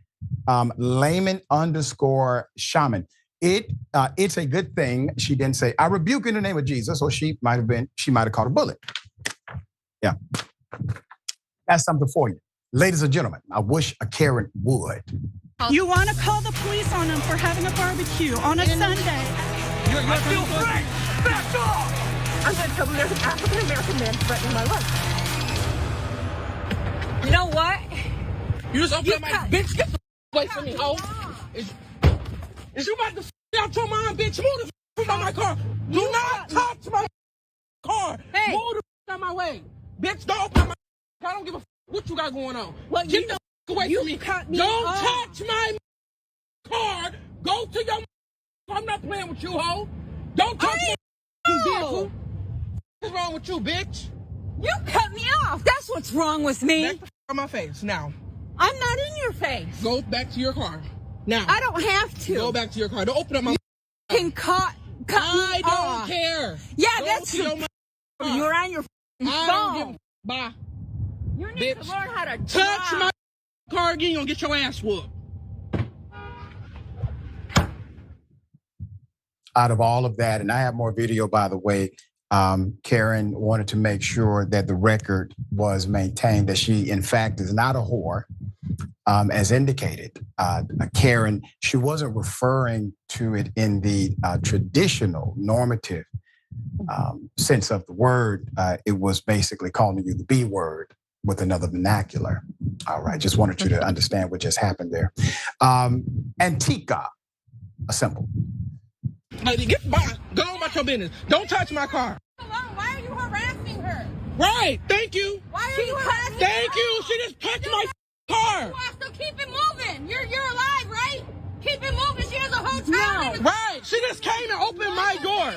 Layman_shaman. It's a good thing she didn't say, I rebuke in the name of Jesus, or she might have caught a bullet. Yeah. That's something for you. Ladies and gentlemen, I wish a Karen would. You want to call the police on them for having a barbecue on a Sunday. You're still free! Back off! I'm going to tell them there's an African-American man threatening my life. You know what? You just open up my bitch, get the away from me, ho. Is you about to out your mom, bitch? Move the out my car. Do not touch my car. Hey. Move the out my way. Bitch, don't open up my I don't give a what you got going on. Well, get the away from me. Don't touch my car. Go to your I'm not playing with you, ho. Don't touch my vehicle. What's wrong with you, bitch? You cut me off. That's what's wrong with me. Back on my face now. I'm not in your face. Go back to your car now. I don't have to. Go back to your car. Don't open up my. You can cut me I don't off. care. Yeah, Go that's to your you're on your phone. I don't give a bye. You need to learn how to touch my car again. You're gonna get your ass whooped. Out of all of that, and I have more video, by the way, Karen wanted to make sure that the record was maintained, that she, in fact, is not a whore, as indicated. Karen, she wasn't referring to it in the traditional normative sense of the word. It was basically calling you the B word with another vernacular. All right, just wanted you to understand what just happened there. Antica, a symbol. Get by. Go on about your business. Don't touch my car. Why are you harassing her? Right. Thank you. Why are you harassing her? Thank you. She just touched my car. So keep it moving. You're alive, right? Keep it moving. She has a whole child. Right. She just came and opened my door.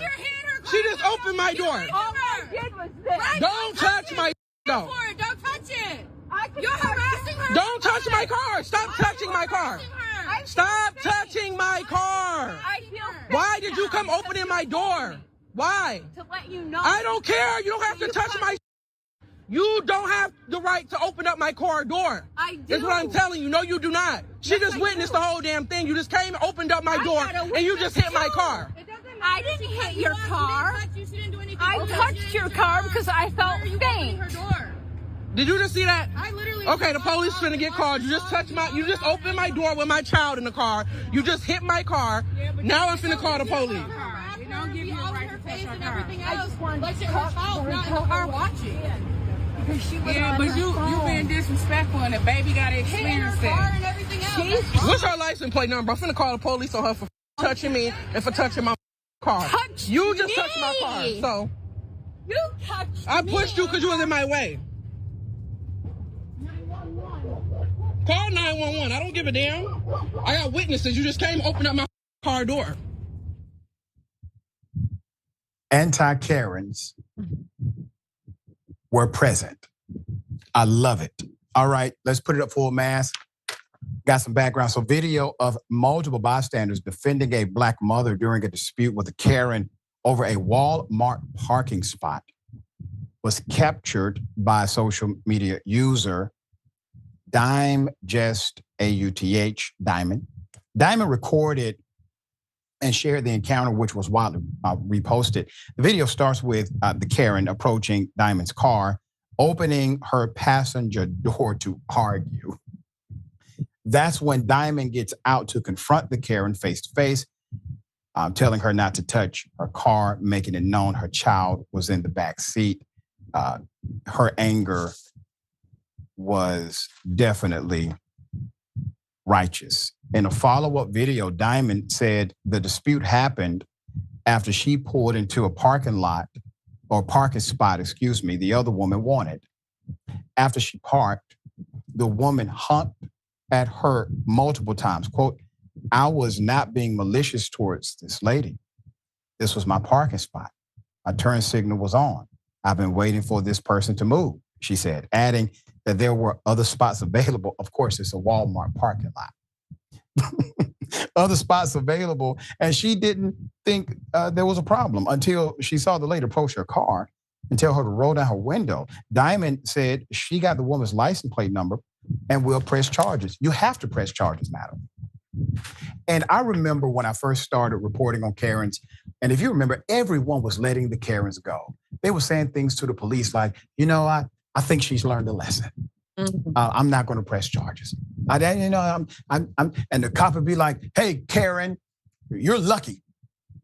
She just opened my door. All I did was this. Don't touch my door. Don't touch it. You're harassing her. Don't touch my car. Stop touching my car. Stop touching my car. Why did you come opening my door? Why? To let you know. I don't care. You don't have to touch my. You don't have the right to open up my car door. I do. That's what I'm telling you. No, you do not. She just witnessed the whole damn thing. You just came, opened up my door, and you just hit my car. I didn't hit your car. I touched your car because I felt faint. Did you just see that? I literally. Okay, the police is gonna get called. You just touched my. You just opened my door with my child in the car. You just hit my car. Now I'm finna call the police. They don't give you a right to touch her car. I just wanted to touch her car watching. Yeah, but you being disrespectful and the baby got to experience that. What's her license plate number? I'm finna call the police on her for touching me and for touching my car. You just touched my car, so. You touched I pushed you because you was in my way. Call 911. I don't give a damn. I got witnesses. You just came, opened up my car door. Anti-Karens were present. I love it. All right, let's put it up full mass. Got some background. So video of multiple bystanders defending a black mother during a dispute with a Karen over a Walmart parking spot was captured by a social media user, Dime Just AUTH, Diamond. Diamond recorded and shared the encounter, which was widely reposted. The video starts with the Karen approaching Diamond's car, opening her passenger door to argue. That's when Diamond gets out to confront the Karen face to face, telling her not to touch her car, making it known her child was in the back seat. Her anger was definitely righteous. In a follow-up video, Diamond said the dispute happened after she pulled into a parking lot or parking spot, the other woman wanted. After she parked, the woman honked at her multiple times. Quote, "I was not being malicious towards this lady. This was my parking spot. My turn signal was on. I've been waiting for this person to move," she said, adding that there were other spots available. Of course, it's a Walmart parking lot. Other spots available, and she didn't think there was a problem until she saw the lady approach her car and tell her to roll down her window. Diamond said she got the woman's license plate number and will press charges. You have to press charges, madam. And I remember when I first started reporting on Karens, and if you remember, everyone was letting the Karens go. They were saying things to the police like, I think she's learned a lesson. I'm not going to press charges. And the cop would be like, "Hey, Karen, you're lucky.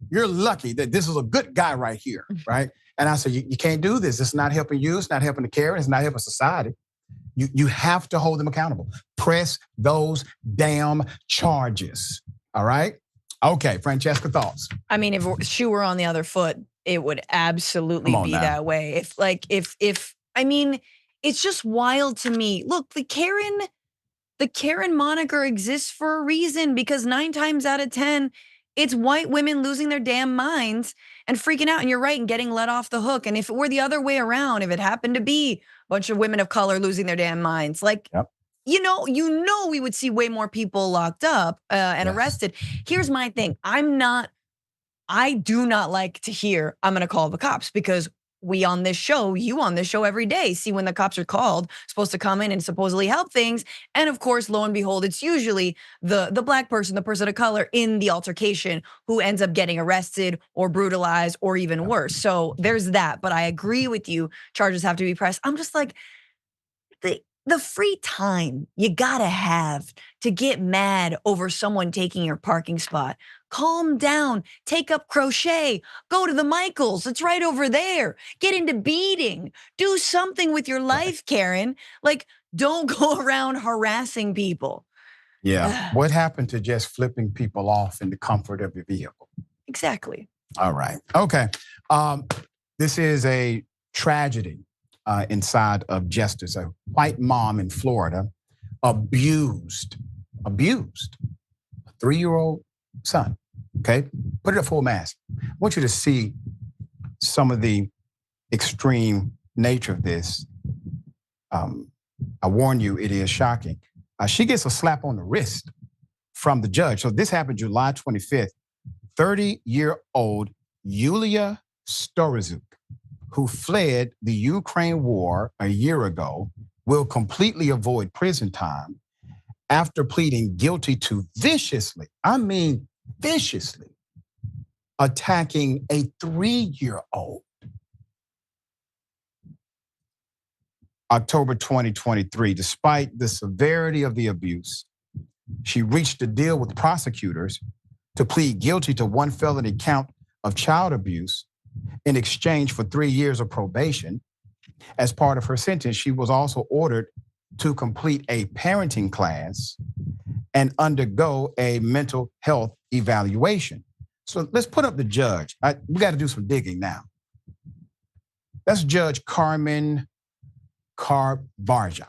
You're lucky that this is a good guy right here," right? And I said, you can't do this. It's not helping you. It's not helping the Karen. It's not helping society. You have to hold them accountable. Press those damn charges. All right? Okay, Francesca, thoughts? I mean, if she were on the other foot, it would absolutely be that way. It's just wild to me. Look, the Karen moniker exists for a reason, because 9 times out of 10, it's white women losing their damn minds and freaking out. And you're right, and getting let off the hook. And if it were the other way around, if it happened to be a bunch of women of color losing their damn minds, we would see way more people locked up and arrested. Here's my thing. I do not like to hear, I'm going to call the cops, because you on this show every day, see when the cops are called, supposed to come in and supposedly help things. And of course, lo and behold, it's usually the black person, the person of color in the altercation who ends up getting arrested or brutalized or even worse. So there's that. But I agree with you. Charges have to be pressed. I'm just like, the free time you gotta have to get mad over someone taking your parking spot. Calm down, take up crochet, go to the Michaels, it's right over there. Get into beading, do something with your life, Karen. Don't go around harassing people. Yeah, what happened to just flipping people off in the comfort of your vehicle? Exactly. All right, okay. This is a tragedy inside of justice. A white mom in Florida abused a 3-year-old son. Okay, put it at full mass. I want you to see some of the extreme nature of this. I warn you, it is shocking. She gets a slap on the wrist from the judge. So this happened July 25th. 30-year-old Yulia Storozuk, who fled the Ukraine war a year ago, will completely avoid prison time after pleading guilty to viciously attacking a 3-year-old. October 2023, despite the severity of the abuse, she reached a deal with prosecutors to plead guilty to 1 felony count of child abuse in exchange for 3 years of probation. As part of her sentence, she was also ordered to complete a parenting class and undergo a mental health evaluation. So let's put up the judge. We got to do some digging now. That's Judge Carmen Carvarja.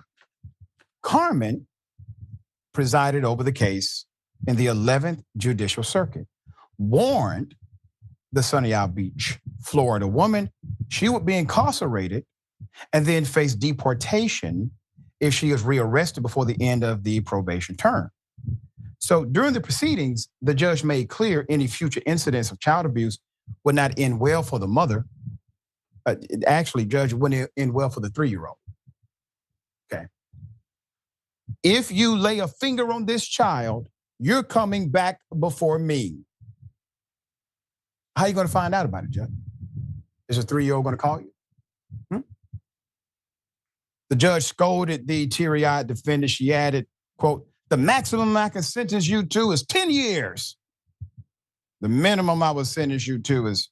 Carmen presided over the case in the 11th Judicial Circuit, warned the Sunny Isle Beach, Florida woman she would be incarcerated and then face deportation if she is rearrested before the end of the probation term. So during the proceedings, the judge made clear any future incidents of child abuse would not end well for the mother. Actually, judge, it wouldn't end well for the 3-year-old. Okay. If you lay a finger on this child, you're coming back before me. How are you going to find out about it, Judge? Is a 3-year-old going to call you? The judge scolded the teary-eyed defendant. She added, quote, "The maximum I can sentence you to is 10 years. The minimum I will sentence you to is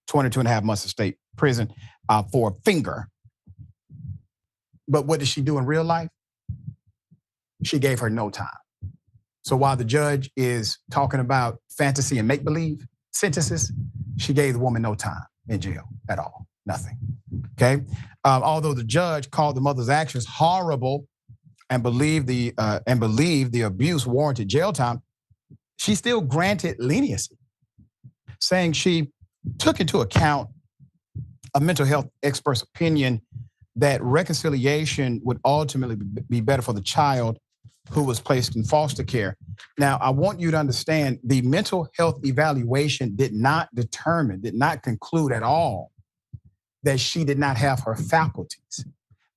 22 and a half months of state prison for a finger." But what did she do in real life? She gave her no time. So while the judge is talking about fantasy and make-believe sentences, she gave the woman no time in jail at all, nothing, okay? Although the judge called the mother's actions horrible and believed the abuse warranted jail time, she still granted leniency, saying she took into account a mental health expert's opinion that reconciliation would ultimately be better for the child who was placed in foster care. Now, I want you to understand the mental health evaluation did not conclude at all that she did not have her faculties,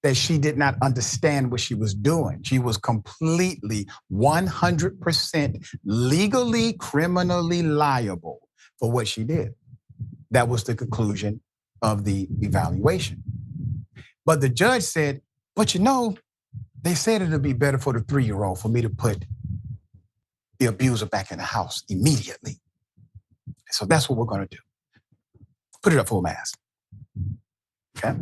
that she did not understand what she was doing. She was completely 100% legally, criminally liable for what she did. That was the conclusion of the evaluation. But the judge said, but you know, they said it'd be better for the 3-year-old for me to put the abuser back in the house immediately. So that's what we're gonna do. Put it up full mass. Okay.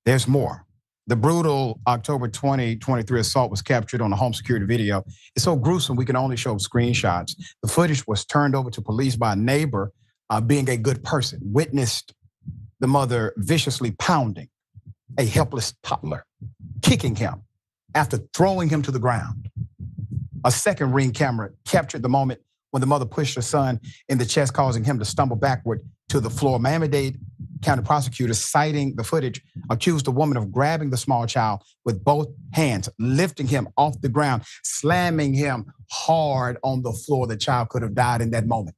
There's more. The brutal October 2023 assault was captured on a home security video. It's so gruesome we can only show screenshots. The footage was turned over to police by a neighbor being a good person, witnessed the mother viciously pounding a helpless toddler, kicking him after throwing him to the ground. A second Ring camera captured the moment when the mother pushed her son in the chest, causing him to stumble backward to the floor. Miami-Dade County prosecutors, citing the footage, accused the woman of grabbing the small child with both hands, lifting him off the ground, slamming him hard on the floor. The child could have died in that moment.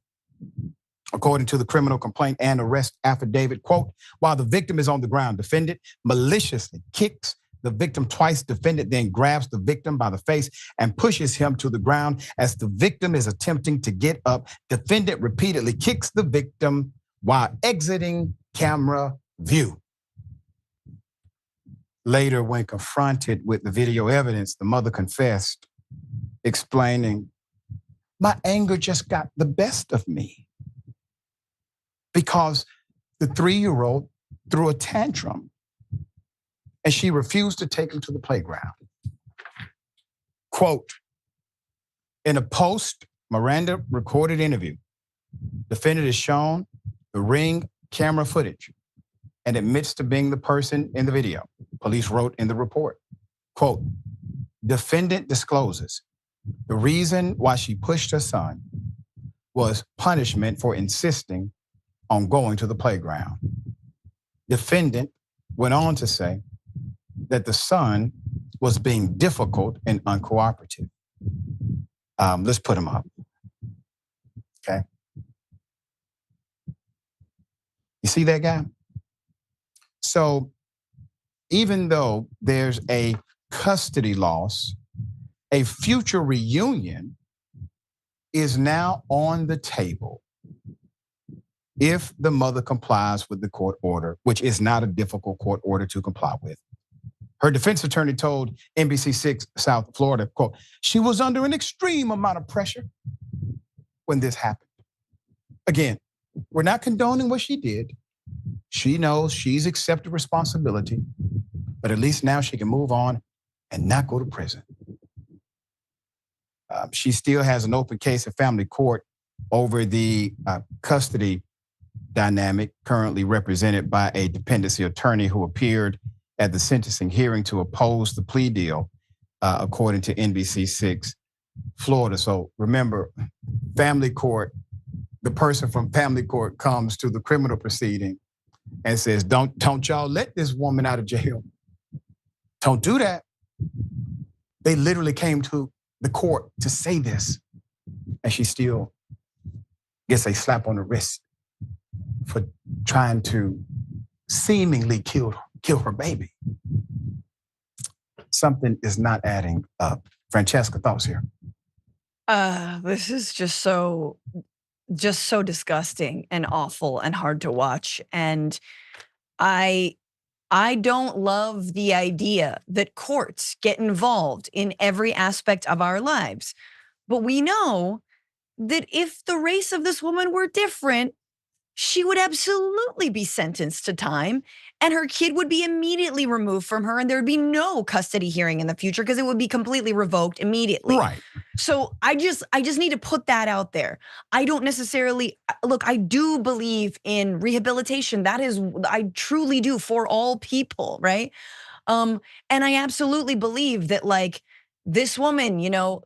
According to the criminal complaint and arrest affidavit, quote, while the victim is on the ground, defendant maliciously kicks the victim twice. Defendant then grabs the victim by the face and pushes him to the ground. As the victim is attempting to get up, defendant repeatedly kicks the victim while exiting camera view. Later, when confronted with the video evidence, the mother confessed, explaining, "My anger just got the best of me because the 3-year-old threw a tantrum and she refused to take him to the playground." Quote, in a post-Miranda recorded interview, defendant is shown the Ring camera footage and admits to being the person in the video. Police wrote in the report, quote, defendant discloses the reason why she pushed her son was punishment for insisting on going to the playground. Defendant went on to say that the son was being difficult and uncooperative. Let's put him up. Okay. You see that guy? So even though there's a custody loss, a future reunion is now on the table if the mother complies with the court order, which is not a difficult court order to comply with. Her defense attorney told NBC6 South Florida, quote, she was under an extreme amount of pressure when this happened. Again, we're not condoning what she did. She knows she's accepted responsibility, but at least now she can move on and not go to prison. She still has an open case at family court over the custody dynamic, currently represented by a dependency attorney who appeared at the sentencing hearing to oppose the plea deal, according to NBC6 Florida. So remember, family court, the person from family court comes to the criminal proceeding and says, don't y'all let this woman out of jail. Don't do that. They literally came to the court to say this, and she still gets a slap on the wrist for trying to seemingly kill her baby. Something is not adding up. Francesca, thoughts here? This is just so disgusting and awful and hard to watch. And I don't love the idea that courts get involved in every aspect of our lives. But we know that if the race of this woman were different, she would absolutely be sentenced to time, and her kid would be immediately removed from her, and there would be no custody hearing in the future because it would be completely revoked immediately. Right. So I just need to put that out there. I don't necessarily, look, I do believe in rehabilitation. That is, I truly do, for all people, right? And I absolutely believe that, like, this woman,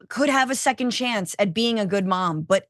could have a second chance at being a good mom, but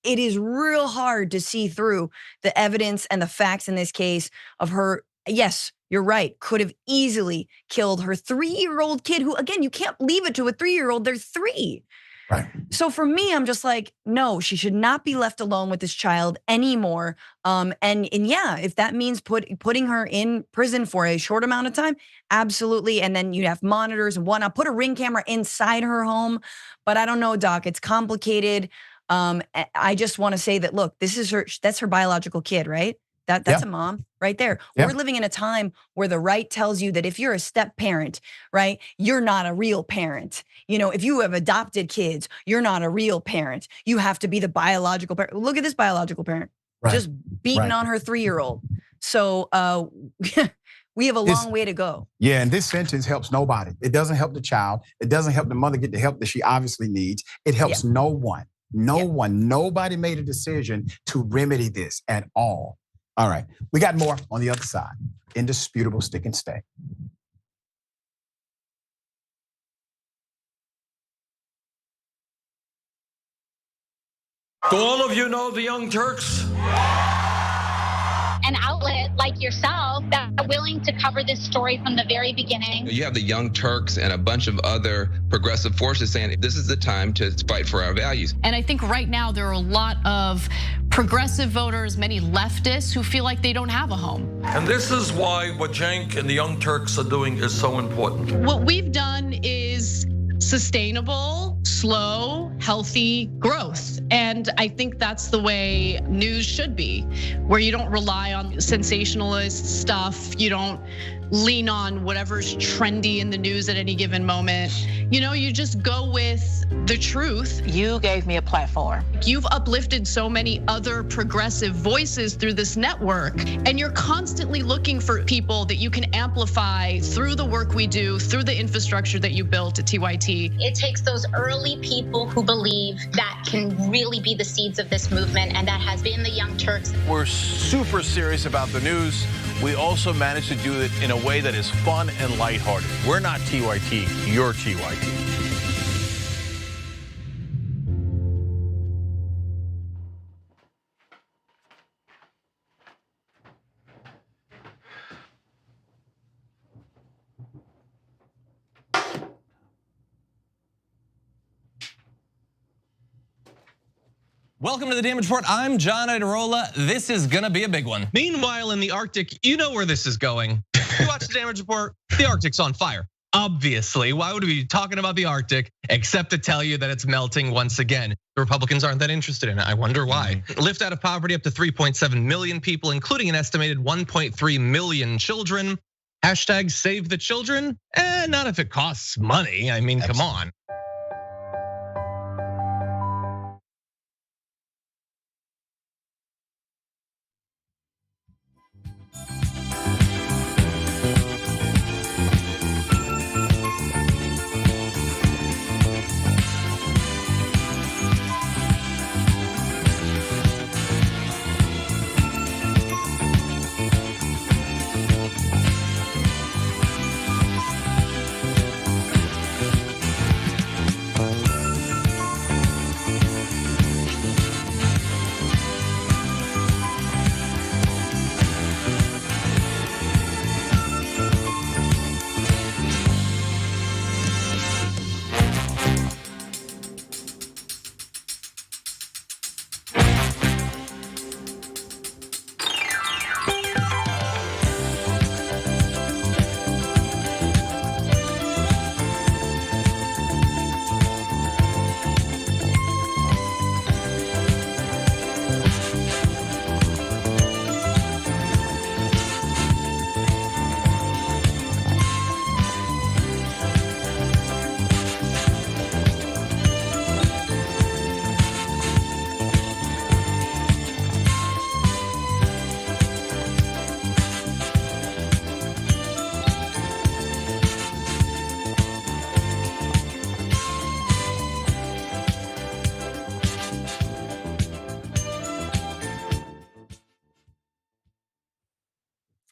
it is real hard to see through the evidence and the facts in this case of her. Yes, you're right, could have easily killed her 3-year-old kid, who, again, you can't leave it to a 3-year-old, they're 3. Right. So for me, I'm just like, no, she should not be left alone with this child anymore. And yeah, if that means putting her in prison for a short amount of time, absolutely. And then you have monitors and whatnot, put a Ring camera inside her home. But I don't know, Doc, it's complicated. I just want to say that, look, that's her biological kid, right? That's a mom right there. Yeah. We're living in a time where the right tells you that if you're a step parent, right, you're not a real parent. If you have adopted kids, you're not a real parent. You have to be the biological parent. Look at this biological parent, just beating on her 3-year-old. So we have a long way to go. Yeah, and this sentence helps nobody. It doesn't help the child. It doesn't help the mother get the help that she obviously needs. It helps no one. No one. Nobody made a decision to remedy this at all. All right, we got more on the other side. Indisputable stick and stay. Do all of you know the Young Turks? An outlet like yourself that are willing to cover this story from the very beginning. You have the Young Turks and a bunch of other progressive forces saying this is the time to fight for our values. And I think right now there are a lot of progressive voters, many leftists who feel like they don't have a home. And this is why what Cenk and the Young Turks are doing is so important. What we've done is sustainable, slow, healthy growth. And I think that's the way news should be, where you don't rely on sensationalist stuff. You don't lean on whatever's trendy in the news at any given moment. You just go with the truth. You gave me a platform. You've uplifted so many other progressive voices through this network, and you're constantly looking for people that you can amplify through the work we do, through the infrastructure that you built at TYT. It takes those early people who believe that can really be the seeds of this movement, and that has been the Young Turks. We're super serious about the news. We also managed to do it in a way that is fun and lighthearted. We're not TYT, you're TYT. Welcome to the Damage Report. I'm John Idarola. This is gonna be a big one. Meanwhile, in the Arctic, you know where this is going. You watch the Damage Report, the Arctic's on fire. Obviously, why would we be talking about the Arctic except to tell you that it's melting once again? The Republicans aren't that interested in it. I wonder why. Lift out of poverty up to 3.7 million people, including an estimated 1.3 million children. Hashtag save the children? Not if it costs money. I mean, come on.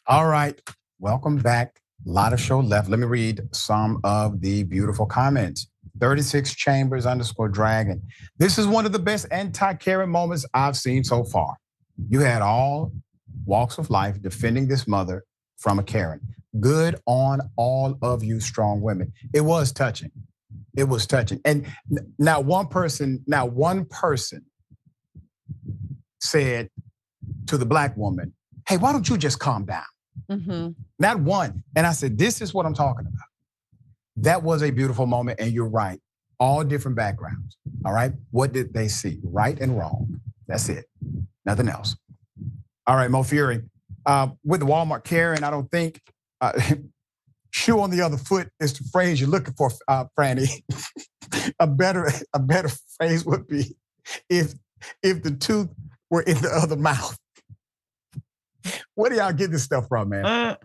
All right, welcome back. A lot of show left. Let me read some of the beautiful comments. 36chambers_dragon. This is one of the best anti-Karen moments I've seen so far. You had all walks of life defending this mother from a Karen. Good on all of you strong women. It was touching. It was touching. And now one person said to the black woman, hey, why don't you just calm down? Mm-hmm. Not one. And I said, this is what I'm talking about. That was a beautiful moment, and you're right. All different backgrounds, all right? What did they see? Right and wrong. That's it. Nothing else. All right, Mo Fury. With the Walmart Karen, I don't think shoe on the other foot is the phrase you're looking for, Franny. a better phrase would be if the tooth were in the other mouth. Where do y'all get this stuff from, man? All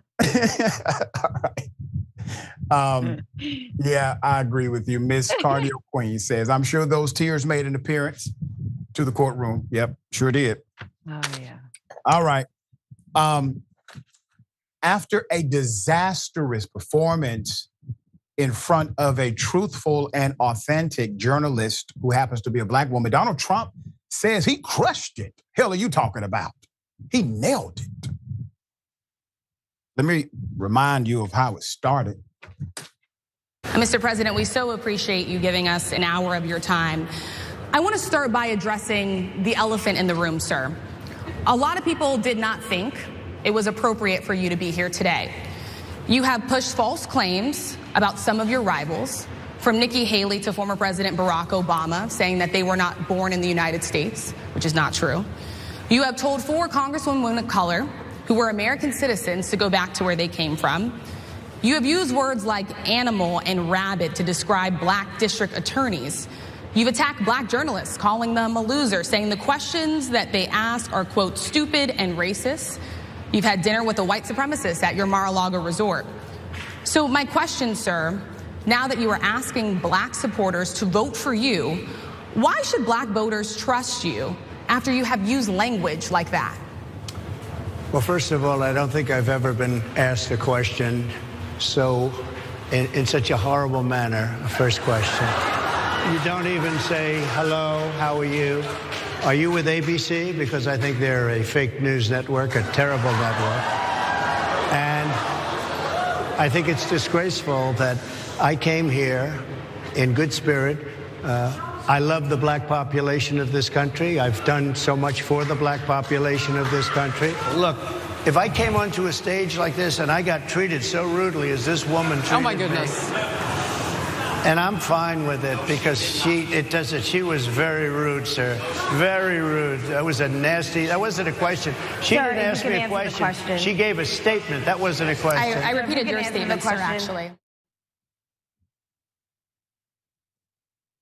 right. Yeah, I agree with you. Miss Cardio Queen says, I'm sure those tears made an appearance to the courtroom. Yep, sure did. Oh, yeah. All right. After a disastrous performance in front of a truthful and authentic journalist who happens to be a black woman, Donald Trump says he crushed it. Hell are you talking about? He nailed it. Let me remind you of how it started. Mr. President, we so appreciate you giving us an hour of your time. I want to start by addressing the elephant in the room, sir. A lot of people did not think it was appropriate for you to be here today. You have pushed false claims about some of your rivals, from Nikki Haley to former President Barack Obama, saying that they were not born in the United States, which is not true. You have told 4 congresswomen of color who were American citizens to go back to where they came from. You have used words like animal and rabid to describe black district attorneys. You've attacked black journalists, calling them a loser, saying the questions that they ask are, quote, stupid and racist. You've had dinner with a white supremacist at your Mar-a-Lago resort. So my question, sir, now that you are asking black supporters to vote for you, why should black voters trust you after you have used language like that? Well, first of all, I don't think I've ever been asked a question so in such a horrible manner. First question. You don't even say, hello, how are you? Are you with ABC? Because I think they're a fake news network, a terrible network. And I think it's disgraceful that I came here in good spirit. I love the black population of this country. I've done so much for the black population of this country. Look, if I came onto a stage like this and I got treated so rudely as this woman treated Oh my goodness. me, and I'm fine with it because she was very rude, sir. Very rude. That wasn't a question. She Sir, didn't ask you me can a answer the question. question. She gave a statement. That wasn't a question. I repeated You your can answer the statement, sir, question. actually.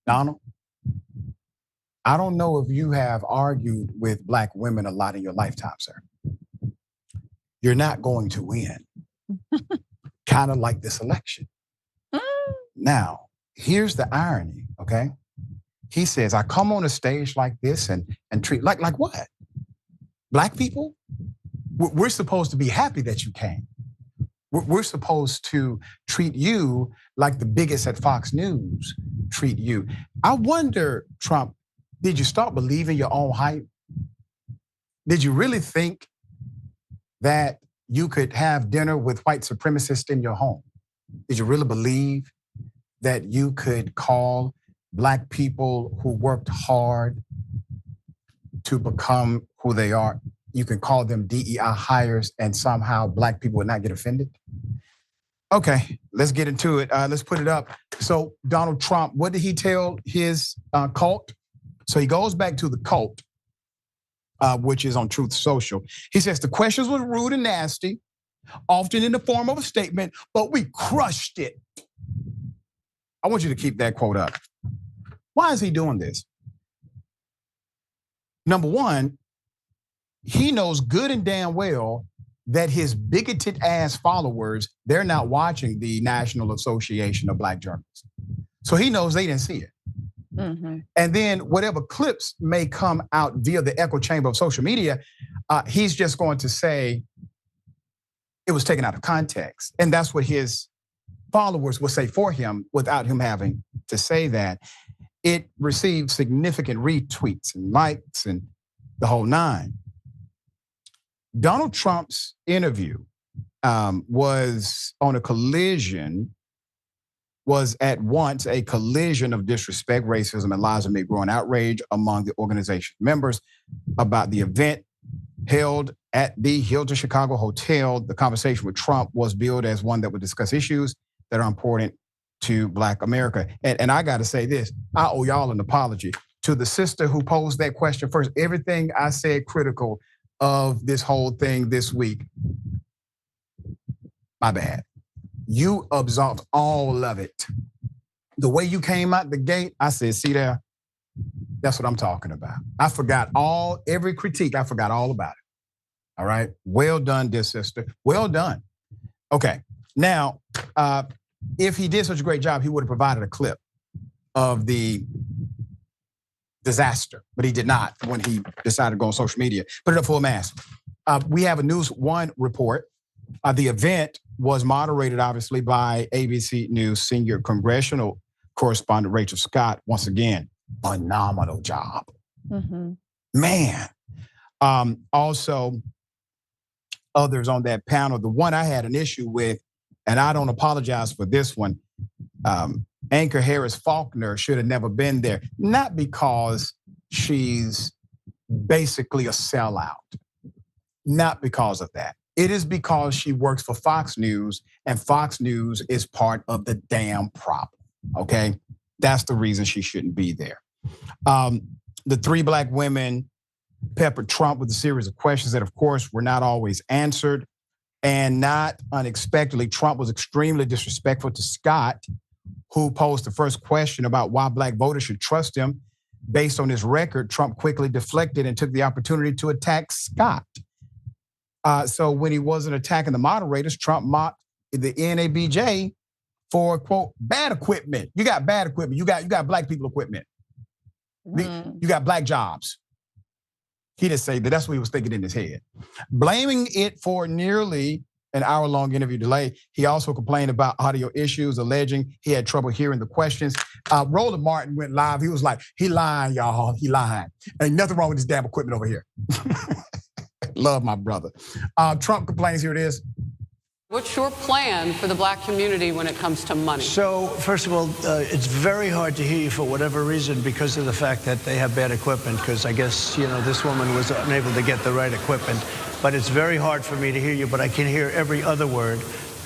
Donald, I don't know if you have argued with black women a lot in your lifetime, sir. You're not going to win. Kind of like this election. Now, here's the irony, okay? He says, I come on a stage like this and treat, like what? Black people? We're supposed to be happy that you came. We're supposed to treat you like the biggest at Fox News treat you. I wonder, Trump, did you start believing your own hype? Did you really think that you could have dinner with white supremacists in your home? Did you really believe that you could call black people who worked hard to become who they are? You can call them DEI hires and somehow black people would not get offended? Okay, let's get into it. Let's put it up. So Donald Trump, what did he tell his cult? So he goes back to the cult, which is on Truth Social. He says the questions were rude and nasty, often in the form of a statement, but we crushed it. I want you to keep that quote up. Why is he doing this? Number one, he knows good and damn well that his bigoted ass followers, they're not watching the National Association of Black Journalists. So he knows they didn't see it. Mm-hmm. And then whatever clips may come out via the echo chamber of social media, he's just going to say it was taken out of context. And that's what his followers will say for him without him having to say that. It received significant retweets and likes and the whole nine. Donald Trump's interview was at once a collision of disrespect, racism, and lies amid growing outrage among the organization members about the event held at the Hilton Chicago Hotel. The conversation with Trump was billed as one that would discuss issues that are important to Black America. And I gotta say this, I owe y'all an apology. To the sister who posed that question first, everything I said critical of this whole thing this week, my bad. You absolved all of it. The way you came out the gate, I said, see there, that's what I'm talking about. I forgot every critique, I forgot all about it. All right, well done, dear sister, well done. Okay, now, if he did such a great job, he would have provided a clip of the disaster, but he did not when he decided to go on social media. Put it up full mass. We have a News One report. The event was moderated, obviously, by ABC News senior congressional correspondent Rachel Scott. Once again, phenomenal job. Mm-hmm. Man. Also, others on that panel. The one I had an issue with, and I don't apologize for this one, Anchor Harris Faulkner should have never been there. Not because she's basically a sellout. Not because of that. It is because she works for Fox News, and Fox News is part of the damn problem, okay? That's the reason she shouldn't be there. The three Black women peppered Trump with a series of questions that, of course, were not always answered. And not unexpectedly, Trump was extremely disrespectful to Scott, who posed the first question about why Black voters should trust him. Based on his record, Trump quickly deflected and took the opportunity to attack Scott. So when he wasn't attacking the moderators, Trump mocked the NABJ for, quote, bad equipment. You got bad equipment. You got Black people equipment. You got Black jobs. He didn't say that. That's what he was thinking in his head. Blaming it for nearly an hour-long interview delay. He also complained about audio issues, alleging he had trouble hearing the questions. Roland Martin went live. He was like, he lying, y'all. He lying. Ain't nothing wrong with this damn equipment over here. Love my brother. Trump complains, here it is. What's your plan for the black community when it comes to money? So, first of all, it's very hard to hear you for whatever reason because of the fact that they have bad equipment, because I guess, this woman was unable to get the right equipment. But it's very hard for me to hear you, but I can hear every other word.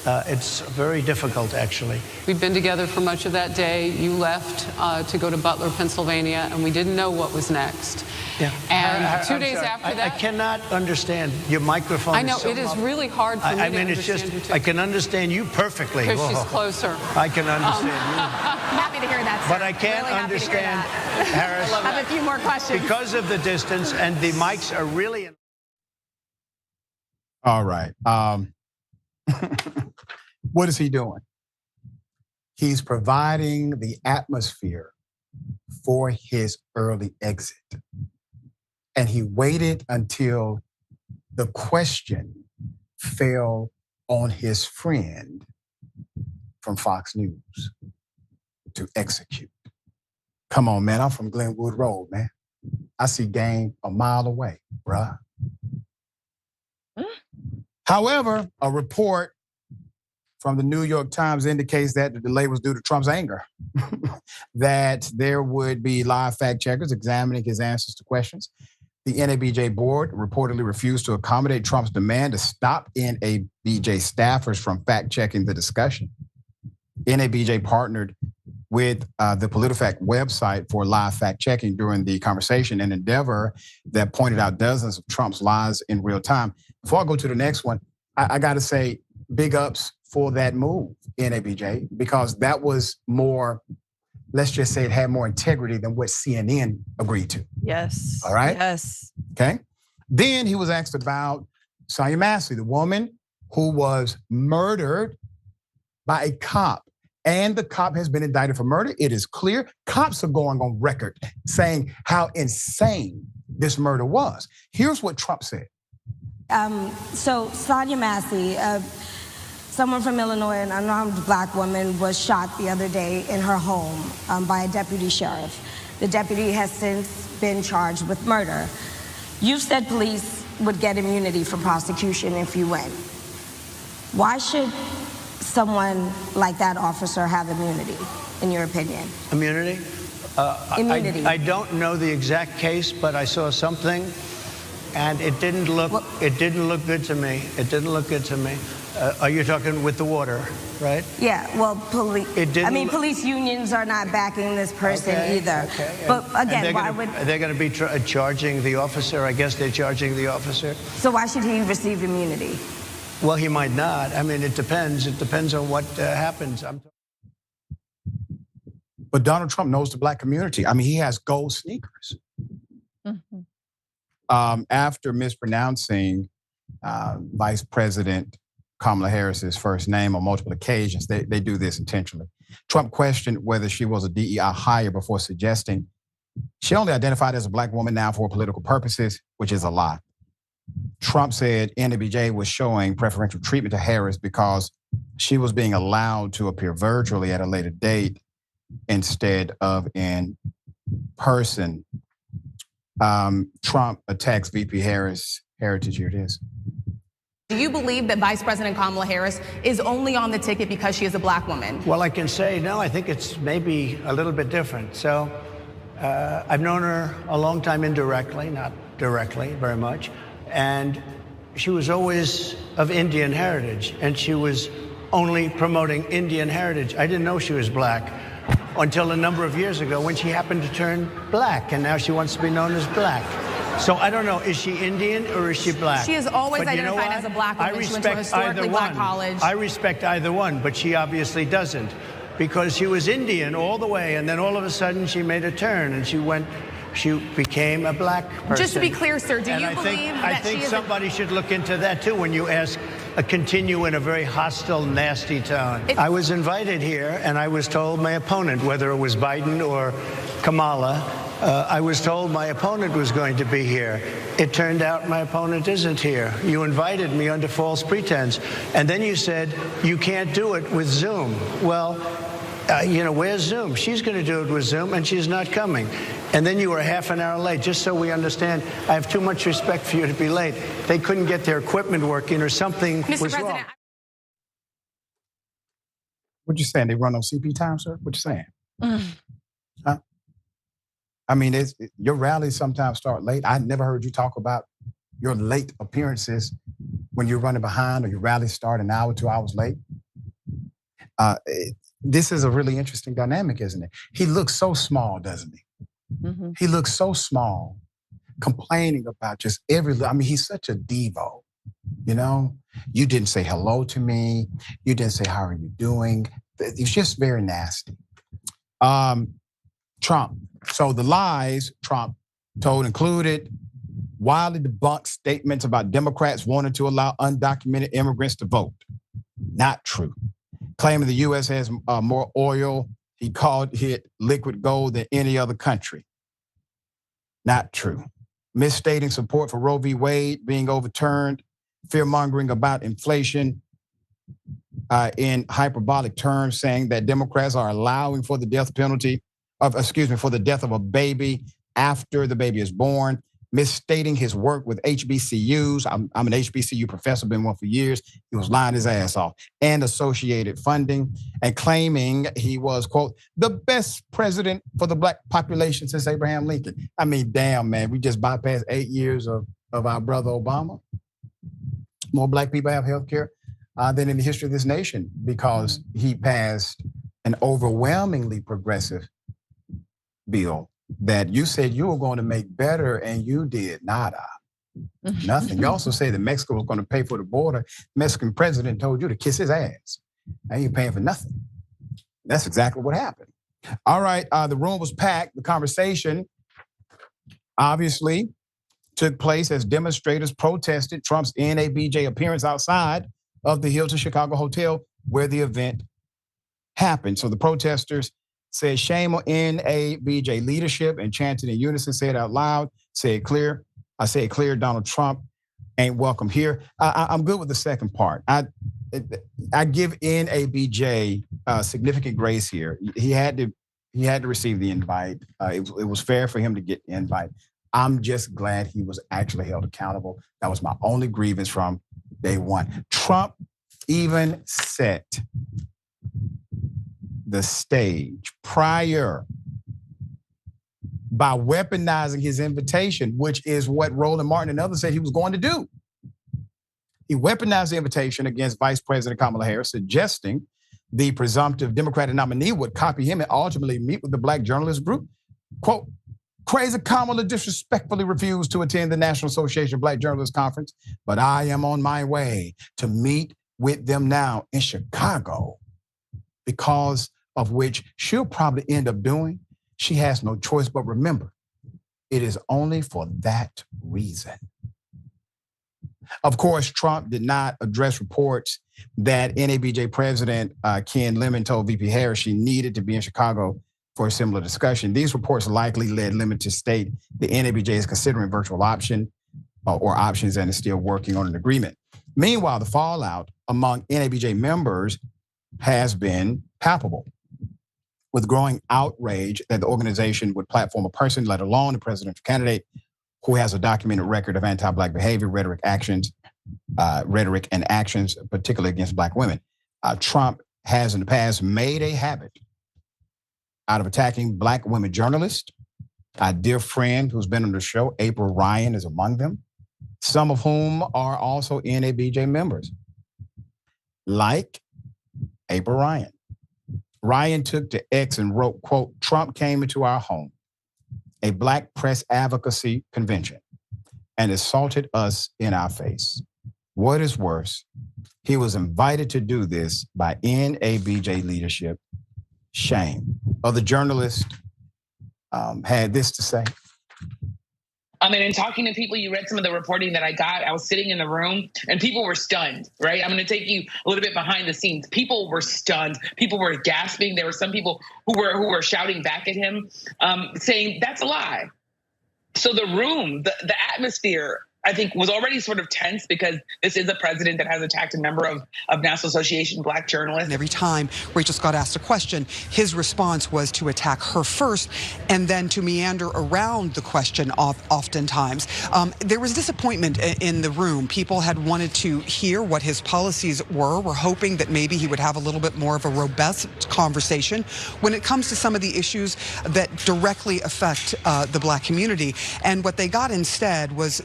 It's very difficult, actually. We've been together for much of that day. You left to go to Butler, Pennsylvania, and we didn't know what was next. Yeah. And 2 days after that, I cannot understand. Your microphone I know, is so it is muffled. really hard for me to understand you too. I can understand you perfectly. Because she's closer. I can understand you. Happy to hear that, sir. But I can't Really happy to hear understand, that. Harris. I have a few more questions. Because of the distance, and the mics are really... All right. What is he doing? He's providing the atmosphere for his early exit. And he waited until the question fell on his friend from Fox News to execute. Come on, man. I'm from Glenwood Road, man. I see game a mile away, bruh. However, a report from the New York Times indicates that the delay was due to Trump's anger, that there would be live fact checkers examining his answers to questions. The NABJ board reportedly refused to accommodate Trump's demand to stop NABJ staffers from fact checking the discussion. NABJ partnered with the PolitiFact website for live fact checking during the conversation, an endeavor that pointed out dozens of Trump's lies in real time. Before I go to the next one, I got to say big ups for that move, NABJ, because that was more, let's just say it had more integrity than what CNN agreed to. Yes. All right? Yes. Okay. Then he was asked about Sonia Massey, the woman who was murdered by a cop. And the cop has been indicted for murder. It is clear. Cops are going on record saying how insane this murder was. Here's what Trump said. So Sonia Massey, someone from Illinois, an unarmed black woman, was shot the other day in her home by a deputy sheriff. The deputy has since been charged with murder. You said police would get immunity from prosecution if you win. Why should someone like that officer have immunity, in your opinion? Immunity? Immunity. I don't know the exact case, but I saw something, and it didn't look good to me. It didn't look good to me. Are you talking with the water, right? Yeah, well, police unions are not backing this person either. Okay. But again, why would... They're going to be charging the officer. I guess they're charging the officer. So why should he receive immunity? Well, he might not. I mean, it depends. It depends on what happens. But Donald Trump knows the black community. I mean, he has gold sneakers. Mm-hmm. After mispronouncing Vice President Kamala Harris's first name on multiple occasions, they do this intentionally. Trump questioned whether she was a DEI hire before suggesting she only identified as a black woman now for political purposes, which is a lie. Trump said NABJ was showing preferential treatment to Harris because she was being allowed to appear virtually at a later date instead of in person. Trump attacks VP Harris' heritage. Here it is. Do you believe that Vice President Kamala Harris is only on the ticket because she is a black woman? Well, I can say, no, I think it's maybe a little bit different. So I've known her a long time indirectly, not directly very much. And she was always of Indian heritage, and she was only promoting Indian heritage. I didn't know she was black until a number of years ago when she happened to turn black, and now she wants to be known as black. So I don't know, is she Indian or is she black? She is always identified as a black woman. She went to a historically black college. I respect either one, but she obviously doesn't, because she was Indian all the way, and then all of a sudden she made a turn and she became a black person. Just to be clear, sir, do you believe that I think somebody should look into that too when you ask continue in a very hostile, nasty tone. I was invited here and I was told my opponent, whether it was Biden or Kamala, I was told my opponent was going to be here. It turned out my opponent isn't here. You invited me under false pretense. And then you said, you can't do it with Zoom. Well, where's Zoom? She's going to do it with Zoom, and she's not coming. And then you were half an hour late, just so we understand. I have too much respect for you to be late. They couldn't get their equipment working or something was wrong. What you saying? They run on CP time, sir? What you saying? Huh? I mean, your rallies sometimes start late. I never heard you talk about your late appearances when you're running behind or your rallies start an hour, 2 hours late. This is a really interesting dynamic, isn't it? He looks so small, doesn't he? He looks so small, complaining about just I mean, he's such a Devo, you know? You didn't say hello to me. You didn't say, how are you doing? It's just very nasty. Trump. So the lies Trump told included wildly debunked statements about Democrats wanting to allow undocumented immigrants to vote. Not true. Claiming the U.S. has more oil, he called it liquid gold than any other country. Not true. Misstating support for Roe v. Wade being overturned, fear-mongering about inflation in hyperbolic terms, saying that Democrats are allowing for the death penalty for the death of a baby after the baby is born, misstating his work with HBCUs. I'm an HBCU professor, been one for years. He was lying his ass off, and associated funding, and claiming he was, quote, the best president for the black population since Abraham Lincoln. I mean, damn, man, we just bypassed 8 years of our brother Obama. More black people have health care than in the history of this nation because he passed an overwhelmingly progressive bill that you said you were going to make better, and you did nada. Nothing. You also said that Mexico was going to pay for the border. Mexican president told you to kiss his ass. Now you're paying for nothing. That's exactly what happened. All right, the room was packed. The conversation obviously took place as demonstrators protested Trump's NABJ appearance outside of the Hilton Chicago Hotel where the event happened. So the protesters said, shame on NABJ leadership, and chanted in unison, said out loud, said clear. I said clear, Donald Trump ain't welcome here. I'm good with the second part. I give NABJ significant grace here. He had to receive the invite. It was fair for him to get the invite. I'm just glad he was actually held accountable. That was my only grievance from day one. Trump even set the stage prior by weaponizing his invitation, which is what Roland Martin and others said he was going to do. He weaponized the invitation against Vice President Kamala Harris, suggesting the presumptive Democratic nominee would copy him and ultimately meet with the black journalist group. Quote, crazy Kamala disrespectfully refused to attend the National Association of Black Journalists Conference, but I am on my way to meet with them now in Chicago, because of which she'll probably end up doing. She has no choice, but remember, it is only for that reason. Of course, Trump did not address reports that NABJ President Ken Lemon told VP Harris she needed to be in Chicago for a similar discussion. These reports likely led Lemon to state the NABJ is considering virtual option or options and is still working on an agreement. Meanwhile, the fallout among NABJ members has been palpable, with growing outrage that the organization would platform a person, let alone a presidential candidate, who has a documented record of anti-black behavior, rhetoric, and actions, particularly against black women. Trump has in the past made a habit out of attacking black women journalists. A dear friend who's been on the show, April Ryan, is among them, some of whom are also NABJ members, like April Ryan. Ryan took to X and wrote, quote, Trump came into our home, a black press advocacy convention, and assaulted us in our face. What is worse, he was invited to do this by NABJ leadership. Shame. Other journalists had this to say. I mean, in talking to people, you read some of the reporting that I got. I was sitting in the room and people were stunned, right? I'm going to take you a little bit behind the scenes. People were stunned. People were gasping. There were some people who were shouting back at him, saying, that's a lie. So the room, the atmosphere I think was already sort of tense because this is a president that has attacked a number of National Association Black journalists. And every time Rachel Scott asked a question, his response was to attack her first and then to meander around the question oftentimes. There was disappointment in the room. People had wanted to hear what his policies were hoping that maybe he would have a little bit more of a robust conversation when it comes to some of the issues that directly affect the Black community. And what they got instead was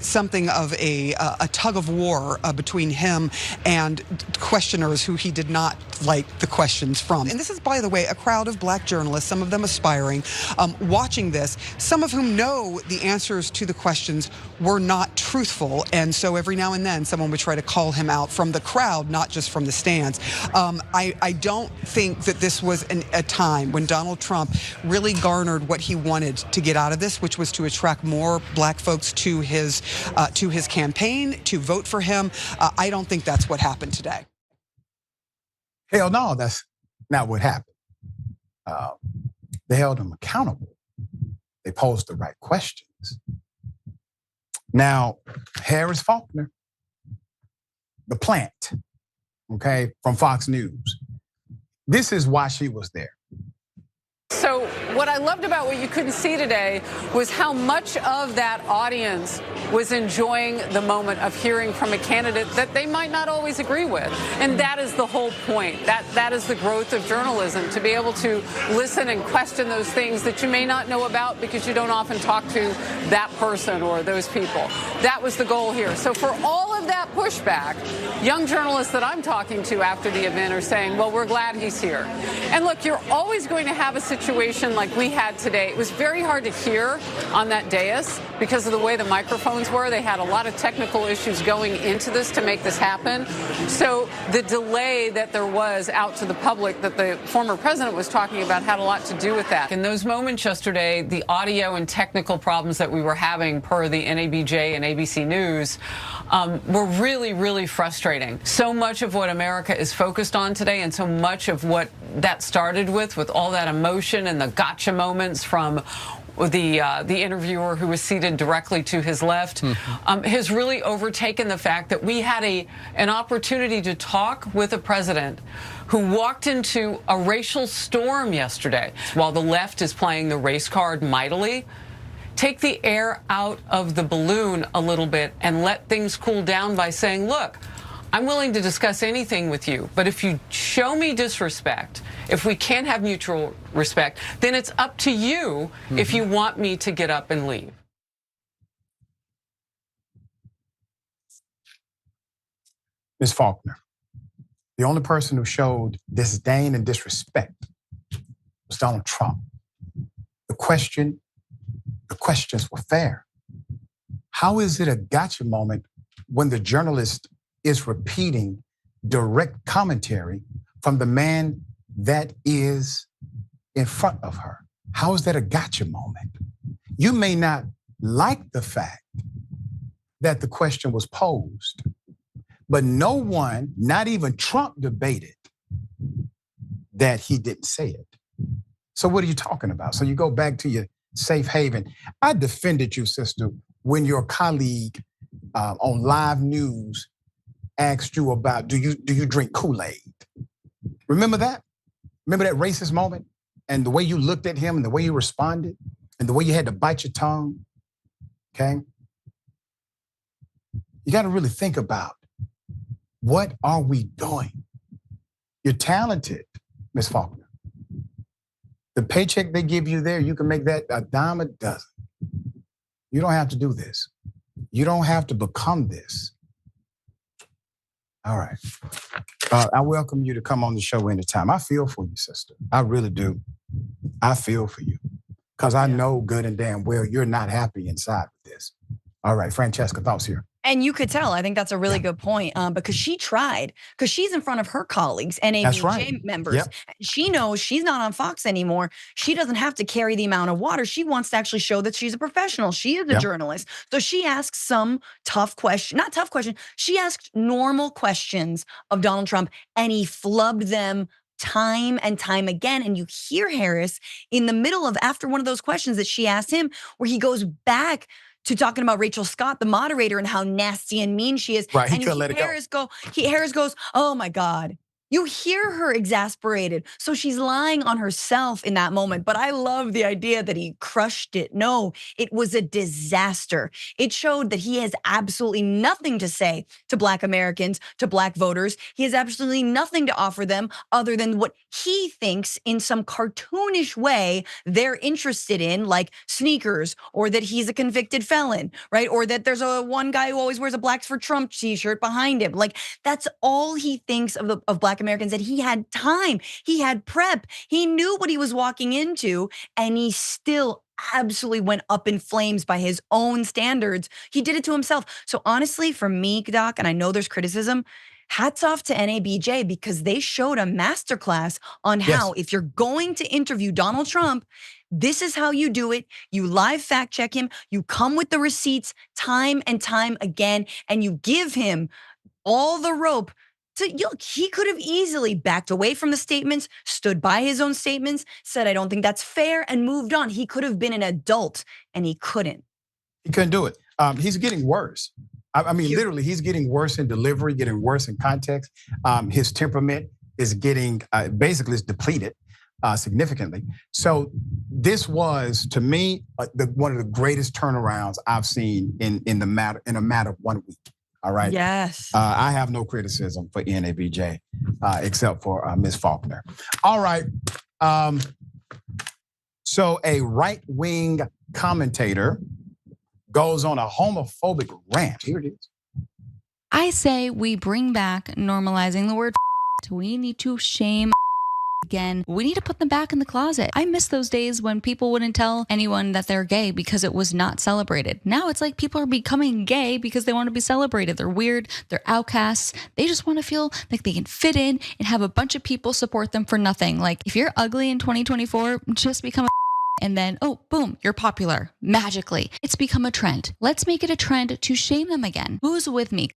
something of a tug of war between him and questioners who he did not like the questions from. And this is, by the way, a crowd of Black journalists, some of them aspiring, watching this, some of whom know the answers to the questions were not truthful. And so every now and then someone would try to call him out from the crowd, not just from the stands. I don't think that this was a time when Donald Trump really garnered what he wanted to get out of this, which was to attract more Black folks to his campaign, to vote for him. I don't think that's what happened today. Hell no, that's not what happened. They held him accountable. They posed the right questions. Now, Harris Faulkner, the plant, okay, from Fox News. This is why she was there. So what I loved about what you couldn't see today was how much of that audience was enjoying the moment of hearing from a candidate that they might not always agree with. And that is the whole point. That is the growth of journalism, to be able to listen and question those things that you may not know about because you don't often talk to that person or those people. That was the goal here. So for all of that pushback, young journalists that I'm talking to after the event are saying, well, we're glad he's here. And look, you're always going to have a situation like we had today. It was very hard to hear on that dais because of the way the microphones were. They had a lot of technical issues going into this to make this happen. So the delay that there was out to the public that the former president was talking about had a lot to do with that. In those moments yesterday, the audio and technical problems that we were having per the NABJ and ABC News were really, really frustrating. So much of what America is focused on today and so much of what that started with all that emotion and the gotcha moments from the interviewer who was seated directly to his left has really overtaken the fact that we had an opportunity to talk with a president who walked into a racial storm yesterday. While the left is playing the race card mightily, take the air out of the balloon a little bit and let things cool down by saying, look, I'm willing to discuss anything with you, but if you show me disrespect, if we can't have mutual respect, then it's up to you if you want me to get up and leave. Ms. Faulkner, the only person who showed disdain and disrespect was Donald Trump. The questions were fair. How is it a gotcha moment when the journalist is repeating direct commentary from the man that is in front of her? How is that a gotcha moment? You may not like the fact that the question was posed, but no one, not even Trump, debated that he didn't say it. So what are you talking about? So you go back to your safe haven. I defended you, sister, when your colleague on live news asked you about, do you drink Kool-Aid? Remember that? Remember that racist moment? And the way you looked at him and the way you responded and the way you had to bite your tongue, okay? You got to really think about, what are we doing? You're talented, Ms. Faulkner. The paycheck they give you there, you can make that a dime a dozen. You don't have to do this. You don't have to become this. All right. I welcome you to come on the show anytime. I feel for you, sister. I really do. I feel for you. Because I know good and damn well you're not happy inside with this. All right, Francesca, thoughts here. And you could tell, I think that's a really good point, because she tried, because she's in front of her colleagues, NABJ members. Yep. She knows she's not on Fox anymore. She doesn't have to carry the amount of water. She wants to actually show that she's a professional. She is a journalist. So she asks some tough question, not tough question. She asked normal questions of Donald Trump, and he flubbed them time and time again. And you hear Harris in the middle of, after one of those questions that she asked him, where he goes back to talking about Rachel Scott, the moderator, and how nasty and mean she is. Right, he and couldn't let it go. Harris goes, oh my God. You hear her exasperated. So she's lying on herself in that moment. But I love the idea that he crushed it. No, it was a disaster. It showed that he has absolutely nothing to say to Black Americans, to Black voters. He has absolutely nothing to offer them other than what he thinks in some cartoonish way they're interested in, like sneakers, or that he's a convicted felon, right? Or that there's one guy who always wears a Blacks for Trump t-shirt behind him. Like, that's all he thinks of Black Americans, that he had time, he had prep, he knew what he was walking into, and he still absolutely went up in flames by his own standards. He did it to himself. So honestly, for me, Doc, and I know there's criticism, hats off to NABJ, because they showed a masterclass on how, if you're going to interview Donald Trump, this is how you do it. You live fact check him, you come with the receipts time and time again, and you give him all the rope. He could have easily backed away from the statements, stood by his own statements, said, I don't think that's fair, and moved on. He could have been an adult, and he couldn't. He couldn't do it. He's getting worse. I mean, literally, he's getting worse in delivery, getting worse in context. His temperament is getting, basically, it's depleted significantly. So this was, to me, one of the greatest turnarounds I've seen in a matter of 1 week. All right. Yes. I have no criticism for NABJ except for Ms. Faulkner. All right. So a right-wing commentator goes on a homophobic rant. Here it is. I say we bring back normalizing the word. We need to shame again. We need to put them back in the closet. I miss those days when people wouldn't tell anyone that they're gay because it was not celebrated. Now it's like people are becoming gay because they want to be celebrated. They're weird. They're outcasts. They just want to feel like they can fit in and have a bunch of people support them for nothing. Like, if you're ugly in 2024, just become a and then, oh, boom, you're popular magically. It's become a trend. Let's make it a trend to shame them again. Who's with me?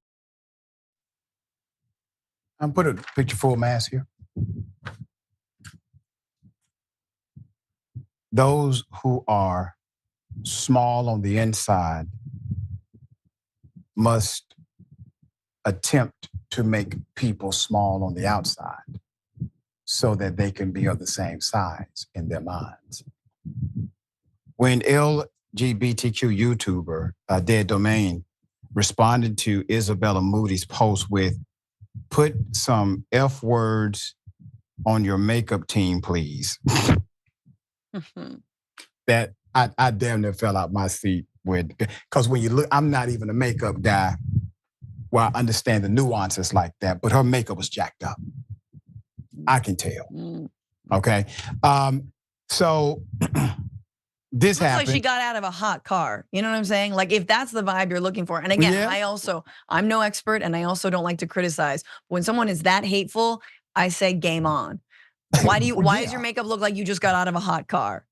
I'm put a picture full mask here. Those who are small on the inside must attempt to make people small on the outside so that they can be of the same size in their minds. When LGBTQ YouTuber Dead Domain responded to Isabella Moody's post with, put some F words on your makeup team, please. That I damn near fell out my seat with, because when you look, I'm not even a makeup guy where I understand the nuances like that, but her makeup was jacked up. I can tell. Okay. So this happened. Looks like she got out of a hot car. You know what I'm saying? Like, if that's the vibe you're looking for. And again, I'm no expert, and I also don't like to criticize. When someone is that hateful, I say game on. Why does your makeup look like you just got out of a hot car?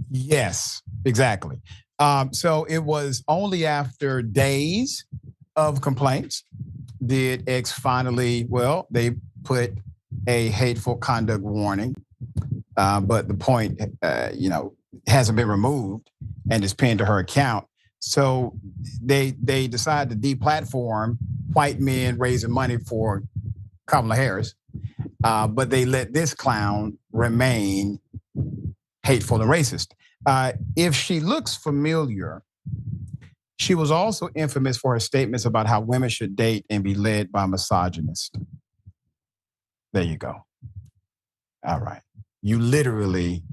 Yes, exactly. So it was only after days of complaints did X finally, they put a hateful conduct warning, but the point, hasn't been removed and is pinned to her account. So they decided to deplatform white men raising money for Kamala Harris. But they let this clown remain hateful and racist. If she looks familiar, she was also infamous for her statements about how women should date and be led by misogynists. There you go. All right. You literally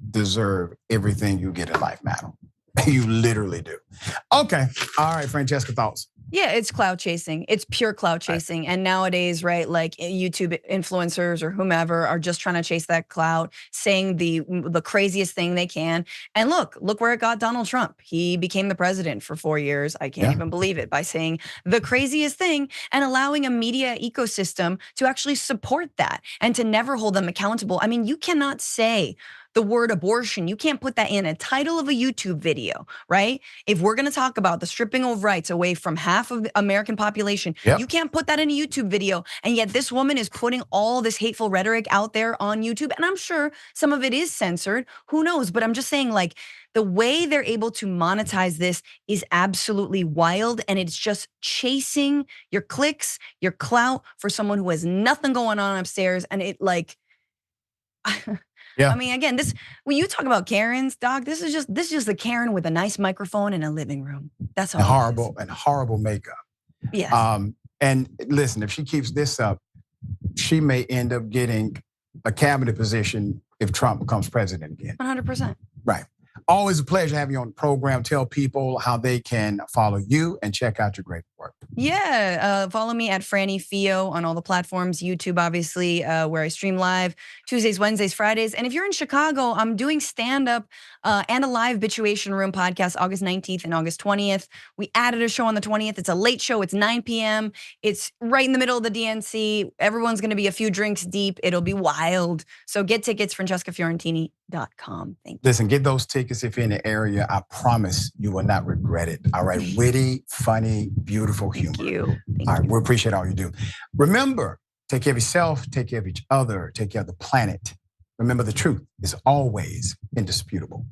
deserve everything you get in life, madam. You literally do. Okay. All right, Francesca, thoughts? Yeah, it's clout chasing. It's pure clout chasing. And nowadays, right, like YouTube influencers or whomever are just trying to chase that clout, saying the craziest thing they can. And look where it got Donald Trump. He became the president for 4 years. I can't even believe it, by saying the craziest thing and allowing a media ecosystem to actually support that and to never hold them accountable. I mean, you cannot say the word abortion. You can't put that in a title of a YouTube video, right? If we're gonna talk about the stripping of rights away from half half of the American population. Yep. You can't put that in a YouTube video. And yet this woman is putting all this hateful rhetoric out there on YouTube. And I'm sure some of it is censored. Who knows? But I'm just saying, like, the way they're able to monetize this is absolutely wild. And it's just chasing your clicks, your clout for someone who has nothing going on upstairs. And it, like, Yeah. I mean, again, this, when you talk about Karens, Doc, this is just a Karen with a nice microphone in a living room. That's all. And horrible makeup. Yes. And listen, if she keeps this up, she may end up getting a cabinet position if Trump becomes president again. 100%. Right. Always a pleasure having you on the program. Tell people how they can follow you and check out your great work. Yeah, follow me at Franny Fio on all the platforms. YouTube, obviously, where I stream live Tuesdays, Wednesdays, Fridays. And if you're in Chicago, I'm doing stand-up and a live Bituation Room podcast August 19th and August 20th. We added a show on the 20th. It's a late show. It's 9 p.m. It's right in the middle of the DNC. Everyone's going to be a few drinks deep. It'll be wild. So get tickets, FrancescaFiorentini.com. Thank you. Listen, get those tickets if you're in the area. I promise you will not regret it. All right, witty, funny, beautiful humor. Thank you. All right, we appreciate all you do. Remember, take care of yourself, take care of each other, take care of the planet. Remember, the truth is always indisputable.